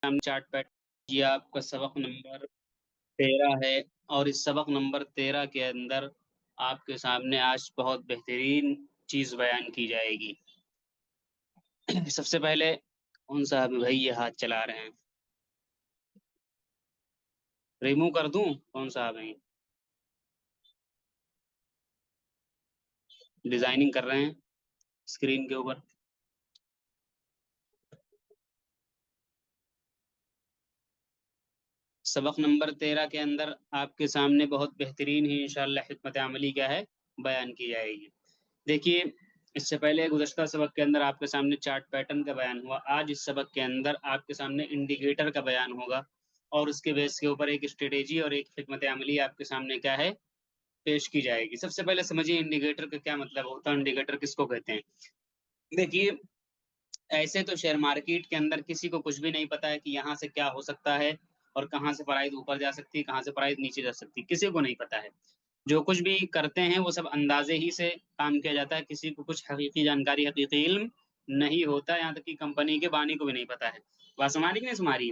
हम chart PAT ये आपका सबक नंबर 13 है। और इस सबक नंबर 13 के अंदर आपके सामने आज बहुत बेहतरीन चीज बयान की जाएगी। सबसे पहले कौन सा अभी भाई ये हाथ चला रहे हैं, रिमूव कर दूं? कौन सा भाई डिजाइनिंग कर रहे हैं स्क्रीन के ऊपर? सबक नंबर 13 के अंदर आपके सामने बहुत बेहतरीन ही इंशाअल्लाह हिकमत अमली क्या है बयान की जाएगी। देखिए, इससे पहले गुज़श्ता सबक के अंदर आपके सामने चार्ट पैटर्न का बयान हुआ। आज इस सबक के अंदर आपके सामने इंडिकेटर का बयान होगा और उसके बेस के ऊपर एक स्ट्रेटेजी और एक हिकमत अमली आपके सामने क्या है पेश की जाएगी। सबसे पहले समझिए इंडिकेटर का क्या मतलब होता है, इंडिकेटर किसको कहते हैं। देखिए, ऐसे तो शेयर मार्केट के अंदर किसी को कुछ भी नहीं पता है कि यहाँ से क्या हो सकता है और कहाँ से प्राइस ऊपर जा सकती है, कहाँ से प्राइस नीचे जा सकती है, किसी को नहीं पता है। जो कुछ भी करते हैं वो सब अंदाजे ही से काम किया जाता है। किसी को कुछ हकीकी जानकारी, हकीकी इल्म नहीं होता, यहाँ तक कि कंपनी के बानी को भी नहीं पता है। बात समारी कि नहीं समारी?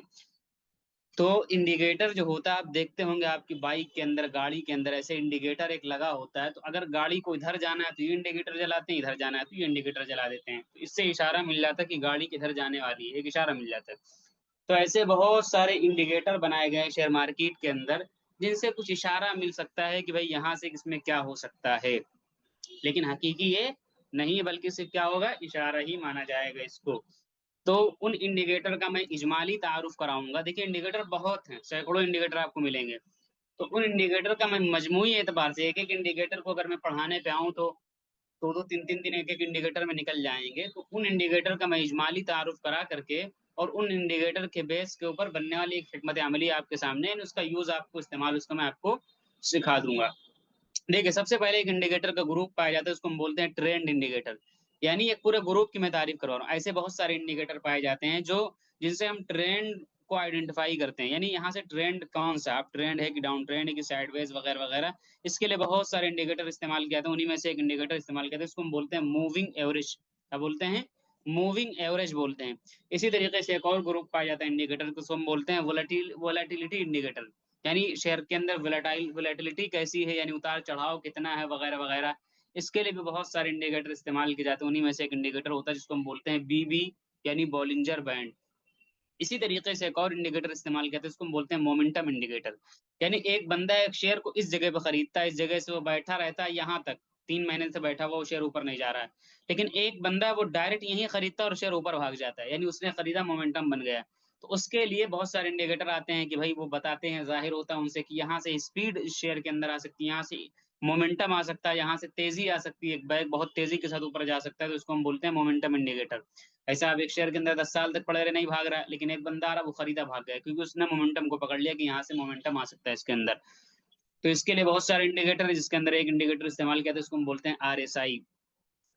तो इंडिकेटर जो होता है, आप देखते होंगे आपकी बाइक के अंदर, गाड़ी के अंदर ऐसे इंडिकेटर एक लगा होता है। तो अगर गाड़ी को इधर जाना है तो ये इंडिकेटर जलाते हैं, इधर जाना है तो ये इंडिकेटर जला देते हैं। तो इससे इशारा मिल जाता है कि गाड़ी किधर जाने वाली है, एक इशारा मिल जाता है। तो ऐसे बहुत सारे इंडिकेटर बनाए गए हैं शेयर मार्केट के अंदर, जिनसे कुछ इशारा मिल सकता है कि भाई यहाँ से इसमें क्या हो सकता है। लेकिन हकीकी ये नहीं है, बल्कि सिर्फ क्या होगा, इशारा ही माना जाएगा इसको। तो उन इंडिकेटर का मैं इजमाली तारुफ कराऊंगा। देखिए, इंडिकेटर बहुत हैं, सैकड़ों इंडिकेटर आपको मिलेंगे। तो उन इंडिकेटर का मैं मजमूई एतबार से, एक एक इंडिकेटर को अगर मैं पढ़ाने पे आऊँ तो दो दो तीन तीन दिन एक एक इंडिकेटर में निकल जाएंगे। तो उन इंडिकेटर का मैं इजमाली तारुफ करा करके और उन इंडिकेटर के बेस के ऊपर बनने वाली एक हिकमत अमली आपके सामने, उसका यूज आपको, इस्तेमाल उसका मैं आपको सिखा दूंगा। देखिए, सबसे पहले एक इंडिकेटर का ग्रुप पाया जाता है, उसको हम बोलते हैं ट्रेंड इंडिकेटर। यानी एक पूरे ग्रुप की मैं तारीफ करवा रहा हूँ। ऐसे बहुत सारे इंडिकेटर पाए जाते हैं जो जिनसे हम ट्रेंड को आइडेंटिफाई करते हैं। यानी यहाँ से ट्रेंड कौन सा, आप ट्रेंड है कि डाउन ट्रेंड है कि साइडवेज वगैरह वगैरह, इसके लिए बहुत सारे इंडिकेटर इस्तेमाल किया था। उन्हीं में से एक इंडिकेटर इस्तेमाल किया था, इसको हम बोलते हैं मूविंग एवरेज। क्या बोलते हैं? मूविंग एवरेज बोलते हैं। इसी तरीके से एक और ग्रुप पाया जाता है इंडिकेटर को, उसको हम बोलते हैं वोलेटिलिटी इंडिकेटर। यानी शेयर के अंदर वोलेटिलिटी कैसी है, यानी उतार चढ़ाव कितना है वगैरह वगैरह। इसके लिए भी बहुत सारे इंडिकेटर इस्तेमाल किए जाते हैं। उन्हीं में से एक इंडिकेटर होता है जिसको हम बोलते हैं बीबी, यानी बॉलिंजर बैंड। इसी तरीके से एक और इंडिकेटर इस्तेमाल किया था, इसको हम बोलते हैं मोमेंटम इंडिकेटर। यानी एक बंदा एक शेयर को इस जगह पर खरीदता है, इस जगह से वो बैठा रहता है यहाँ तक, 3 महीने से बैठा हुआ, वो शेयर ऊपर नहीं जा रहा है। लेकिन एक बंदा है वो डायरेक्ट यहीं खरीदता है और शेयर ऊपर भाग जाता है, यानी उसने खरीदा, मोमेंटम बन गया। तो उसके लिए बहुत सारे इंडिकेटर आते हैं कि भाई वो बताते हैं, जाहिर होता है उनसे कि यहाँ से स्पीड इस शेयर के अंदर आ सकती है, यहाँ से मोमेंटम आ सकता है, यहाँ से तेजी आ सकती है, बैग बहुत तेजी के साथ ऊपर जा सकता है। तो इसको हम बोलते हैं मोमेंटम इंडिकेटर। ऐसा आप एक शेयर के अंदर 10 साल तक पड़े रहे, नहीं भाग रहा है, लेकिन एक बंदा आ रहा वो खरीदा, भाग गया, क्योंकि उसने मोमेंटम को पकड़ लिया कि यहाँ से मोमेंटम आ सकता है इसके अंदर। तो इसके लिए बहुत सारे इंडिकेटर है, जिसके अंदर एक इंडिकेटर इस्तेमाल किया था, इसको हम बोलते हैं RSI।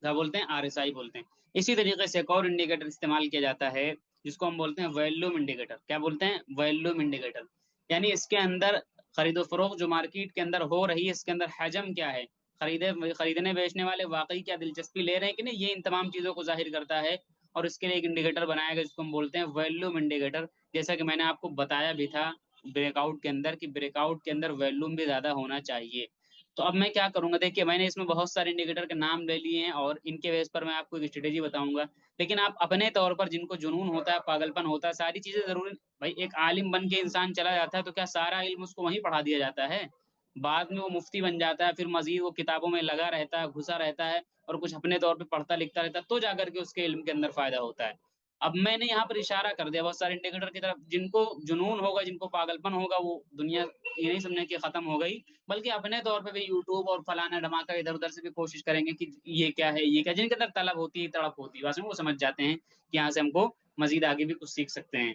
क्या बोलते हैं? RSI बोलते हैं। इसी तरीके से एक और इंडिकेटर इस्तेमाल किया जाता है जिसको हम बोलते हैं वॉल्यूम इंडिकेटर। क्या बोलते हैं? Volume indicator. यानी इसके अंदर खरीदो फरोख्त जो मार्केट के अंदर हो रही है, इसके अंदर हजम क्या है, खरीदने बेचने वाले वाकई क्या दिलचस्पी ले रहे हैं कि नहीं, ये इन तमाम चीजों को जाहिर करता है। और इसके लिए एक इंडिकेटर बनाया गया जिसको हम बोलते हैं वॉल्यूम इंडिकेटर। जैसा कि मैंने आपको बताया भी था ब्रेकआउट के अंदर, कि ब्रेकआउट के अंदर वॉल्यूम भी ज्यादा होना चाहिए। तो अब मैं क्या करूंगा, देखिए मैंने इसमें बहुत सारे इंडिकेटर के नाम ले लिए हैं और इनके बेस पर मैं आपको एक स्ट्रेटेजी बताऊंगा। लेकिन आप अपने तौर पर, जिनको जुनून होता है, पागलपन होता है, सारी चीजें जरूरी, भाई एक आलिम बन के इंसान चला जाता है तो क्या सारा इल्म उसको वहीं पढ़ा दिया जाता है? बाद में वो मुफ्ती बन जाता है, फिर मजीद वो किताबों में लगा रहता है, घुसा रहता है और कुछ अपने तौर पे पढ़ता लिखता रहता है, तो जाकर के उसके इल्म के अंदर फायदा होता है। अब मैंने यहाँ पर इशारा कर दिया बहुत सारे इंडिकेटर की तरफ। जिनको जुनून होगा, जिनको पागलपन होगा, वो दुनिया ये नहीं समझे कि खत्म हो गई, बल्कि अपने तौर पे भी यूट्यूब और फलाना धमाका इधर उधर से भी कोशिश करेंगे कि ये क्या है, ये क्या, जिनके अंदर तलब होती है, तड़प होती है, बस में वो समझ जाते हैं कि यहाँ से हमको मजीद आगे भी कुछ सीख सकते हैं।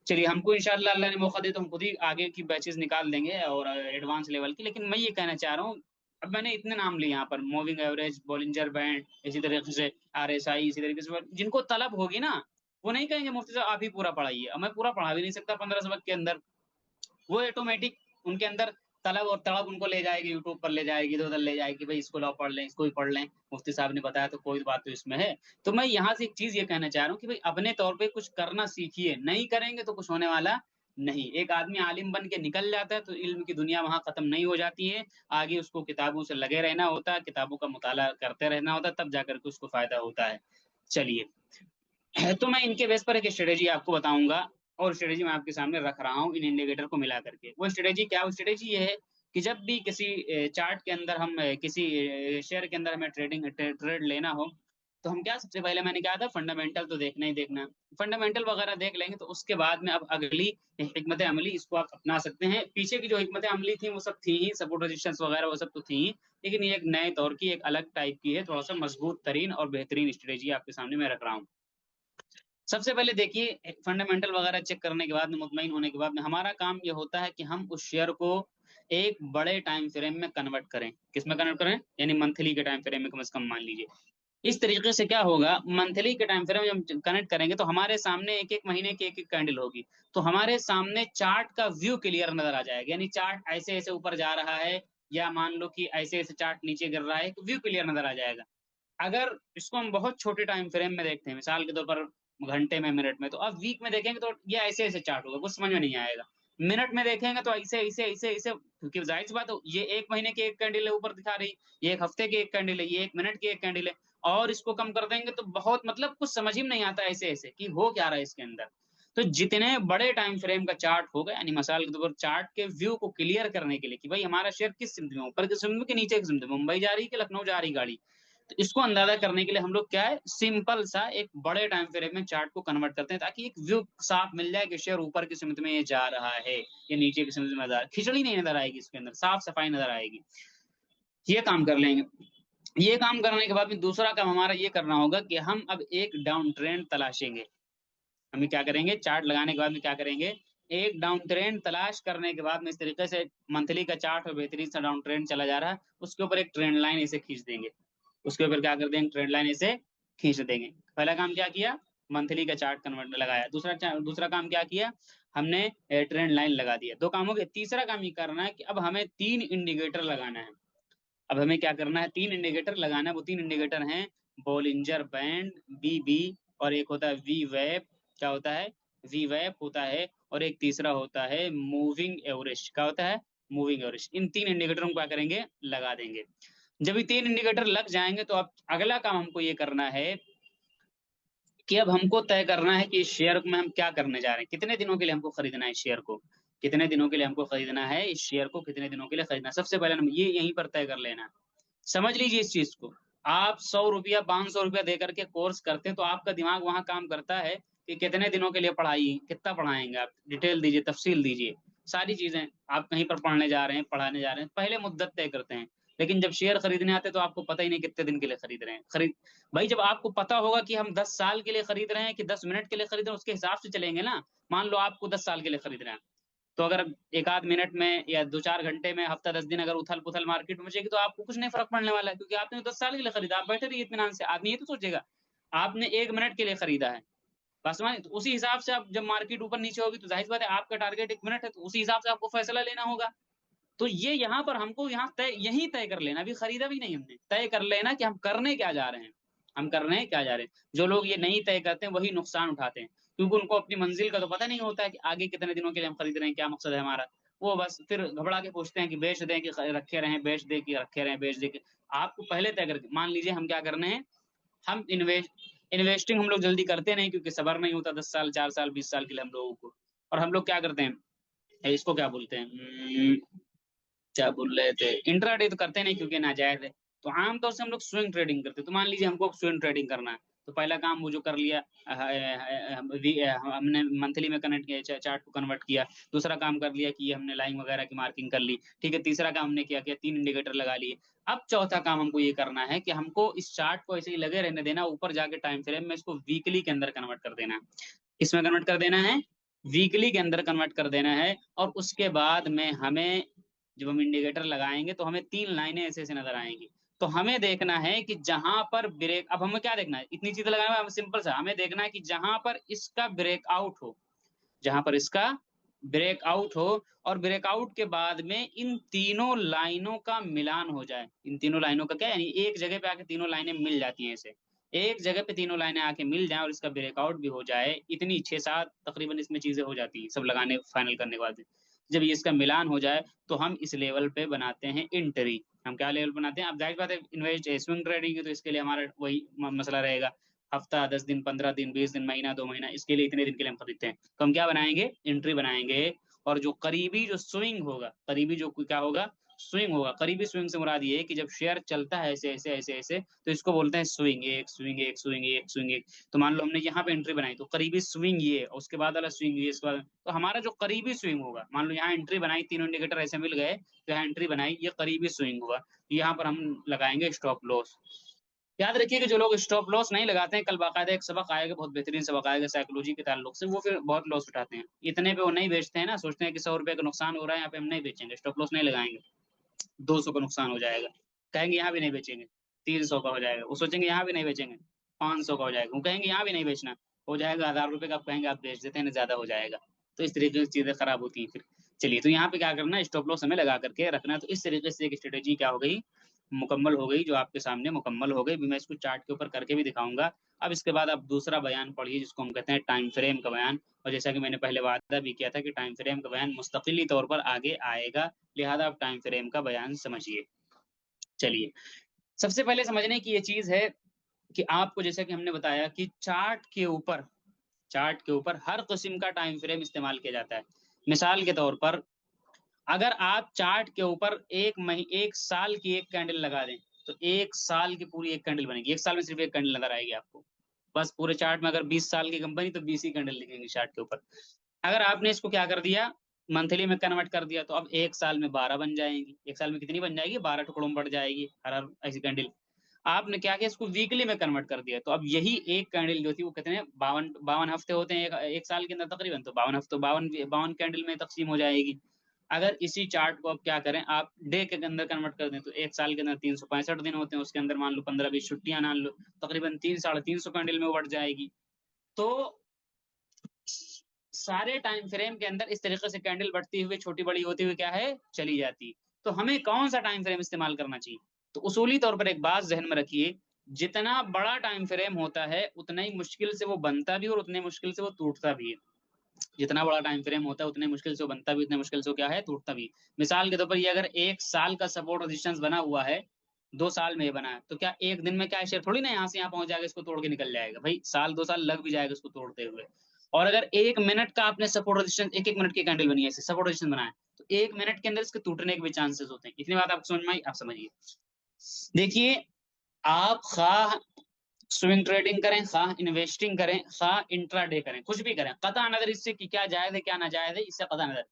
चलिए, हमको इंशाल्लाह अल्लाह ने मौका दे तो हम खुद ही आगे की बैचेस निकाल देंगे और एडवांस लेवल की। लेकिन मैं ये कहना चाह रहा हूँ, अब मैंने इतने नाम लिए यहाँ पर, मूविंग एवरेज, बॉलिंजर बैंड, इसी तरीके से RSI, इसी तरीके से जिनको तलब होगी ना, वो नहीं कहेंगे मुफ्ती साहब आप ही पूरा पढ़ाइए। अब मैं पूरा पढ़ा भी नहीं सकता 15 सबक के अंदर। वो ऑटोमेटिक उनके अंदर तलब और तड़प उनको ले जाएगी, यूट्यूब पर ले जाएगी, इधर उधर ले जाएगी, भाई इसको लाओ पढ़ लें, इसको ही पढ़ लें, मुफ्ती साहब ने बताया तो कोई बात तो इसमें है। तो मैं यहाँ से एक चीज ये कहना चाह रहा हूँ कि भाई अपने तौर पे कुछ करना सीखिए, नहीं करेंगे तो कुछ होने वाला नहीं। एक आदमी आलिम बन के निकल जाता है तो इल्म की दुनिया वहां खत्म नहीं हो जाती है, आगे उसको किताबों से लगे रहना होता है, किताबों का मुताला करते रहना होता है, तब जाकर के उसको फायदा होता है। चलिए, तो मैं इनके बेस पर एक स्ट्रेटेजी आपको बताऊंगा, और स्ट्रेटेजी मैं आपके सामने रख रहा हूँ इन इंडिकेटर को मिला करके। वो स्ट्रेटेजी क्या, वो स्ट्रेटेजी ये है कि जब भी किसी चार्ट के अंदर हम किसी शेयर के अंदर हमें ट्रेड लेना हो, तो हम क्या, सबसे पहले मैंने कहा था फंडामेंटल तो देखना ही देखना। फंडामेंटल वगैरह देख लेंगे तो उसके बाद में अब अगली हिकमत अमली इसको आप अपना सकते हैं। पीछे की जो हिकमत अमली थी वो सब थी ही, सपोर्ट रेजिस्टेंस वगैरह वो सब तो थी ही, लेकिन ये एक नए दौर की एक अलग टाइप की है, थोड़ा सा मजबूत तरीन और बेहतरीन स्ट्रेटेजी आपके सामने मैं रख रहा हूँ। सबसे पहले देखिए, फंडामेंटल वगैरह चेक करने के बाद में, मुतमईन होने के बाद में, हमारा काम ये होता है कि हम उस शेयर को एक बड़े टाइम फ्रेम में कन्वर्ट करें। किसमें कन्वर्ट करें, यानी मंथली के टाइम फ्रेम में कम से कम मान लीजिए। इस तरीके से क्या होगा, मंथली के टाइम फ्रेम जब कनेक्ट करेंगे तो हमारे सामने एक एक महीने की एक एक कैंडल होगी, तो हमारे सामने चार्ट का व्यू क्लियर नजर आ जाएगा, यानी चार्ट ऐसे ऐसे ऊपर जा रहा है, या मान लो कि ऐसे ऐसे चार्ट नीचे गिर रहा है, तो व्यू क्लियर नजर आ जाएगा। अगर इसको हम बहुत छोटे टाइम फ्रेम में देखते हैं, मिसाल के तौर पर घंटे में, मिनट में, तो अब वीक में देखेंगे तो ये ऐसे ऐसे चार्ट होगा, कुछ समझ में नहीं आएगा। मिनट में देखेंगे तो ऐसे ऐसे ऐसे ऐसे, क्योंकि जाहिर सी बात है, ये एक महीने की एक कैंडल है ऊपर दिखा रही, ये एक हफ्ते की एक कैंडल है, ये एक मिनट की एक कैंडल है, और इसको कम कर देंगे तो बहुत, मतलब कुछ समझ ही में नहीं आता ऐसे ऐसे कि हो क्या रहा है इसके अंदर। तो जितने बड़े टाइम फ्रेम का चार्ट होगा, यानी मिसाल के तौर पर चार्ट के व्यू को क्लियर करने के लिए कि भाई हमारा शेयर किस सिमत में, ऊपर की सिमत में कि नीचे की सिमत में, मुंबई जा रही है कि लखनऊ जा रही गाड़ी, तो इसको अंदाजा करने के लिए हम लोग क्या है, सिंपल सा एक बड़े टाइम फ्रेम में चार्ट को कन्वर्ट करते हैं, ताकि एक व्यू साफ मिल जाए कि शेयर ऊपर की सिमत में ये जा रहा है या नीचे की सिमत में जा रहा है, खिचड़ी नहीं नजर आएगी इसके अंदर, साफ सफाई नजर आएगी। ये काम कर लेंगे। ये काम करने के बाद में दूसरा काम हमारा ये करना होगा कि हम अब एक डाउन ट्रेंड तलाशेंगे। हम क्या करेंगे, चार्ट लगाने के बाद में क्या करेंगे, एक डाउन ट्रेंड तलाश करने के बाद में इस तरीके से मंथली का चार्ट और बेहतरीन सा डाउन ट्रेंड चला जा रहा है, उसके ऊपर एक ट्रेंड लाइन इसे खींच देंगे। उसके ऊपर क्या कर देंगे, ट्रेंड लाइन इसे खींच देंगे। पहला काम क्या किया, मंथली का चार्ट कन्वर्ट लगाया। दूसरा काम क्या किया, हमने ट्रेंड लाइन लगा दिया। दो काम हो गए। तीसरा काम ये करना है कि अब हमें 3 इंडिकेटर लगाना है। अब हमें क्या करना है, 3 इंडिकेटर लगाना है। वो 3 इंडिकेटर हैं बोलिंजर बैंड, बीबी, और एक होता है वी वेब। क्या होता है, वी वेब होता है, और एक तीसरा होता है मूविंग एवरेज। क्या होता है, मूविंग एवरेज। इन 3 इंडिकेटरों को क्या करेंगे, लगा देंगे। जब ये 3 इंडिकेटर लग जाएंगे तो अब अगला काम हमको ये करना है कि अब हमको तय करना है कि इस शेयर में हम क्या करने जा रहे हैं, कितने दिनों के लिए हमको खरीदना है इस शेयर को, कितने दिनों के लिए हमको खरीदना है इस शेयर को, कितने दिनों के लिए खरीदना है। सबसे पहले हम ये यहीं पर तय कर लेना है। समझ लीजिए इस चीज को, आप 100 रुपया 500 रुपया दे करके कोर्स करते हैं तो आपका दिमाग वहां काम करता है कि कितने दिनों के लिए पढ़ाई, कितना पढ़ाएंगे आप, डिटेल दीजिए, तफसील दीजिए, सारी चीजें। आप कहीं पर पढ़ने जा रहे हैं, पढ़ाने जा रहे हैं, पहले मुद्दत तय करते हैं। लेकिन जब शेयर खरीदने आते हैं तो आपको पता ही नहीं कितने दिन के लिए खरीद रहे हैं। भाई जब आपको पता होगा कि हम 10 साल के लिए खरीद रहे हैं कि 10 मिनट के लिए खरीद रहे हैं, उसके हिसाब से चलेंगे ना। मान लो आपको 10 साल के लिए खरीद रहे हैं, तो अगर एक आध मिनट में या 2-4 घंटे में, हफ्ता 10 दिन अगर उथल पुथल मार्केट में मचेगी तो आपको कुछ नहीं फर्क पड़ने वाला है, क्योंकि आपने 10 साल के लिए खरीदा। आप बैठे रहिए इत्मीनान से। आदमी ये तो सोचेगा आपने 1 मिनट के लिए खरीदा है, बस मान, तो उसी हिसाब से आप जब मार्केट ऊपर नीचे होगी तो जाहिर बात है आपका टारगेट 1 मिनट है, तो उसी हिसाब से आपको फैसला लेना होगा। तो ये यहाँ पर हमको यहाँ तय, यही तय कर लेना, अभी खरीदा भी नहीं हमने, तय कर लेना कि हम करने क्या जा रहे हैं, हम करने क्या जा रहे हैं। जो लोग ये नहीं तय करते हैं वही नुकसान उठाते हैं, क्योंकि उनको अपनी मंजिल का तो पता नहीं होता है कि आगे कितने दिनों के लिए हम खरीद रहे हैं, क्या मकसद है हमारा। वो बस फिर घबरा के पूछते हैं कि बेच दें कि रखे रहें, बेच दे कि रखे रहें, बेच दे कि। आपको पहले तय करके, मान लीजिए हम क्या करने हैं, हम इन्वेस्टिंग हम लोग जल्दी करते नहीं, क्योंकि सबर नहीं होता 10 साल 4 साल 20 साल के लिए हम लोगों को। और हम लोग क्या करते हैं, इसको क्या बोलते हैं, क्या बोल रहे थे, इंट्राडे तो करते नहीं क्योंकि नाजायज है। तो आमतौर से हम लोग स्विंग ट्रेडिंग करते हैं। तो मान लीजिए हमको स्विंग ट्रेडिंग करना है, तो पहला काम वो जो कर लिया, हमने मंथली में कनेक्ट किया, चार्ट को कन्वर्ट किया। दूसरा काम कर लिया कि ये हमने लाइन वगैरह की मार्किंग कर ली, ठीक है। तीसरा काम हमने क्या किया, 3 इंडिकेटर लगा लिए। अब चौथा काम हमको ये करना है कि हमको इस चार्ट को ऐसे ही लगे रहने देना, ऊपर जाके टाइम फ्रेम में इसको वीकली के अंदर कन्वर्ट कर देना। किसमें कन्वर्ट कर देना है, वीकली के अंदर कन्वर्ट कर देना है। और उसके बाद में हमें, जब हम इंडिकेटर लगाएंगे तो हमें 3 लाइनें ऐसे ऐसे नजर आएंगी। तो हमें देखना है कि जहां पर ब्रेक, अब हमें क्या देखना है, इतनी चीजें लगाना है, सिंपल सा हमें देखना है कि जहां पर इसका ब्रेकआउट हो, जहां पर इसका ब्रेकआउट हो और ब्रेकआउट के बाद में इन तीनों लाइनों का मिलान हो जाए। इन तीनों लाइनों का क्या, यानी एक जगह पे आके तीनों लाइनें मिल जाती हैं ऐसे, एक जगह पे तीनों लाइनें आके मिल जाएं और इसका ब्रेकआउट भी हो जाए, इतनी 6-7 तकरीबन इसमें चीजें हो जाती हैं सब लगाने फाइनल करने के बाद। जब ये इसका मिलान हो जाए तो हम इस लेवल पे बनाते हैं एंट्री। हम क्या लेवल बनाते हैं, अब जाहिर बात है इन्वेस्ट स्विंग ट्रेडिंग है तो इसके लिए हमारा वही मसला रहेगा, हफ्ता, 10 दिन, 15 दिन, 20 दिन, महीना, 2 महीना, इसके लिए इतने दिन के लिए हम खरीदते हैं। तो हम क्या बनाएंगे, एंट्री बनाएंगे। और जो करीबी जो स्विंग होगा, करीबी जो क्या होगा, स्विंग होगा। करीबी स्विंग से मुराद ये है कि जब शेयर चलता है ऐसे ऐसे ऐसे ऐसे तो इसको बोलते हैं स्विंग, एक स्विंग, एक स्विंग, एक स्विंग, एक। तो मान लो हमने यहाँ पे एंट्री बनाई तो करीबी स्विंग ये और उसके बाद वाला स्विंग ये, इसके बाद तो हमारा जो करीबी स्विंग होगा, मान लो यहाँ एंट्री बनाई, तीनों इंडिकेटर ऐसे मिल गए तो यहाँ एंट्री बनाई, ये करीबी स्विंग हुआ, यहाँ पर हम लगाएंगे स्टॉप लॉस। याद रखिए कि जो लोग स्टॉप लॉस नहीं लगाते हैं, कल बाकायदा एक सबक आएगा, बहुत बेहतरीन सबक आएगा साइकोलॉजी के ताल्लुक से, वो फिर बहुत लॉस उठाते हैं। इतने पे वो नहीं बेचते हैं ना, सोचते हैं कि 100 रुपए का नुकसान हो रहा है, यहाँ पे हम नहीं बेचेंगे, स्टॉप लॉस नहीं लगाएंगे, 200 का नुकसान हो जाएगा, कहेंगे यहाँ भी नहीं बेचेंगे, 300 का हो जाएगा, वो सोचेंगे यहाँ भी नहीं बेचेंगे, 500 का हो जाएगा, वो कहेंगे यहाँ भी नहीं बेचना, हो जाएगा 1000 रुपए का, आप कहेंगे आप बेच देते हैं, ज्यादा हो जाएगा। तो इस तरीके से चीजें खराब होती हैं फिर। चलिए, तो यहाँ पे क्या करना है, स्टॉप लॉस हमें लगा करके रखना है। तो इस तरीके से एक स्ट्रेटेजी क्या हो गई, मुकम्मल हो गई, जो आपके सामने मुकम्मल हो गई। मैं इसको चार्ट के ऊपर करके भी दिखाऊंगा। अब इसके बाद आप दूसरा बयान पढ़िए जिसको हम कहते हैं टाइम फ्रेम का बयान। और जैसा कि मैंने पहले वादा भी किया था कि टाइम फ्रेम का बयान मुस्तकिली तौर पर आगे आएगा, लिहाजा आप टाइम फ्रेम का बयान समझिए। चलिए, सबसे पहले समझने की ये चीज है कि आपको, जैसा कि हमने बताया कि चार्ट के ऊपर हर किस्म का टाइम फ्रेम इस्तेमाल किया जाता है। मिसाल के तौर पर, अगर आप चार्ट के ऊपर एक साल की एक कैंडल लगा दें तो एक साल की पूरी एक कैंडल बनेगी, एक साल में सिर्फ एक कैंडल नजर आएगी आपको। बस पूरे चार्ट में अगर 20 साल की कंपनी तो 20 ही कैंडल दिखेंगी चार्ट के ऊपर। अगर आपने इसको क्या कर दिया, मंथली में कन्वर्ट कर दिया, तो अब एक साल में 12 बन जाएंगी। एक साल में कितनी बन जाएगी, 12 टुकड़ों में बढ़ जाएगी हर ऐसी कैंडल। आपने क्या किया, इसको वीकली में कन्वर्ट कर दिया, तो अब यही एक कैंडल जो थी वो कितने 52 हफ्ते होते हैं एक साल के अंदर तकरीबन, तो 52 हफ्ते 52 कैंडल में तकसीम हो जाएगी। अगर इसी चार्ट को आप क्या करें, आप डे के अंदर कन्वर्ट कर दें तो एक साल के अंदर 365 दिन होते हैं, उसके अंदर मान लो 15-20 छुट्टियां मान लो, तकरीबन 300-350 कैंडल में वो बढ़ जाएगी। तो सारे टाइम फ्रेम के अंदर इस तरीके से कैंडल बढ़ती हुई छोटी बड़ी होती हुई क्या है, चली जाती। तो हमें कौन सा टाइम फ्रेम इस्तेमाल करना चाहिए, तो उसूली तौर पर एक बात जहन में रखिए, जितना बड़ा टाइम फ्रेम होता है उतना ही मुश्किल से वो बनता भी और उतने मुश्किल से वो टूटता भी है। जितना बड़ा टाइम फ्रेम होता है उतने मुश्किल से वो बनता भी, उतने मुश्किल से वो क्या है, टूटता भी। मिसाल के तौर पर ये अगर एक साल का सपोर्ट रेजिस्टेंस बना हुआ है, 2 साल में ये बना है, तो क्या एक दिन में क्या शेयर थोड़ी ना यहाँ से यहाँ पहुंच जाएगा, इसको तोड़ के निकल जाएगा भाई, साल 2 साल लग भी जाएगा इसको तोड़ते हुए। और अगर 1 मिनट का आपने सपोर्ट रेजिस्टेंस, एक एक मिनट की कैंडल बनी है ऐसे सपोर्ट रेजिस्टेंस बनाया, तो 1 मिनट के अंदर इसके टूटने के भी चांसेस होते हैं। इतनी बात आपको समझ में आई, आप समझिए। देखिए, आप खा स्विंग ट्रेडिंग करें, खा इन्वेस्टिंग करें, खा इंट्राडे करें, कुछ भी करें, कता नजर इससे कि क्या जायज है क्या ना जायज है, इससे कता नजर,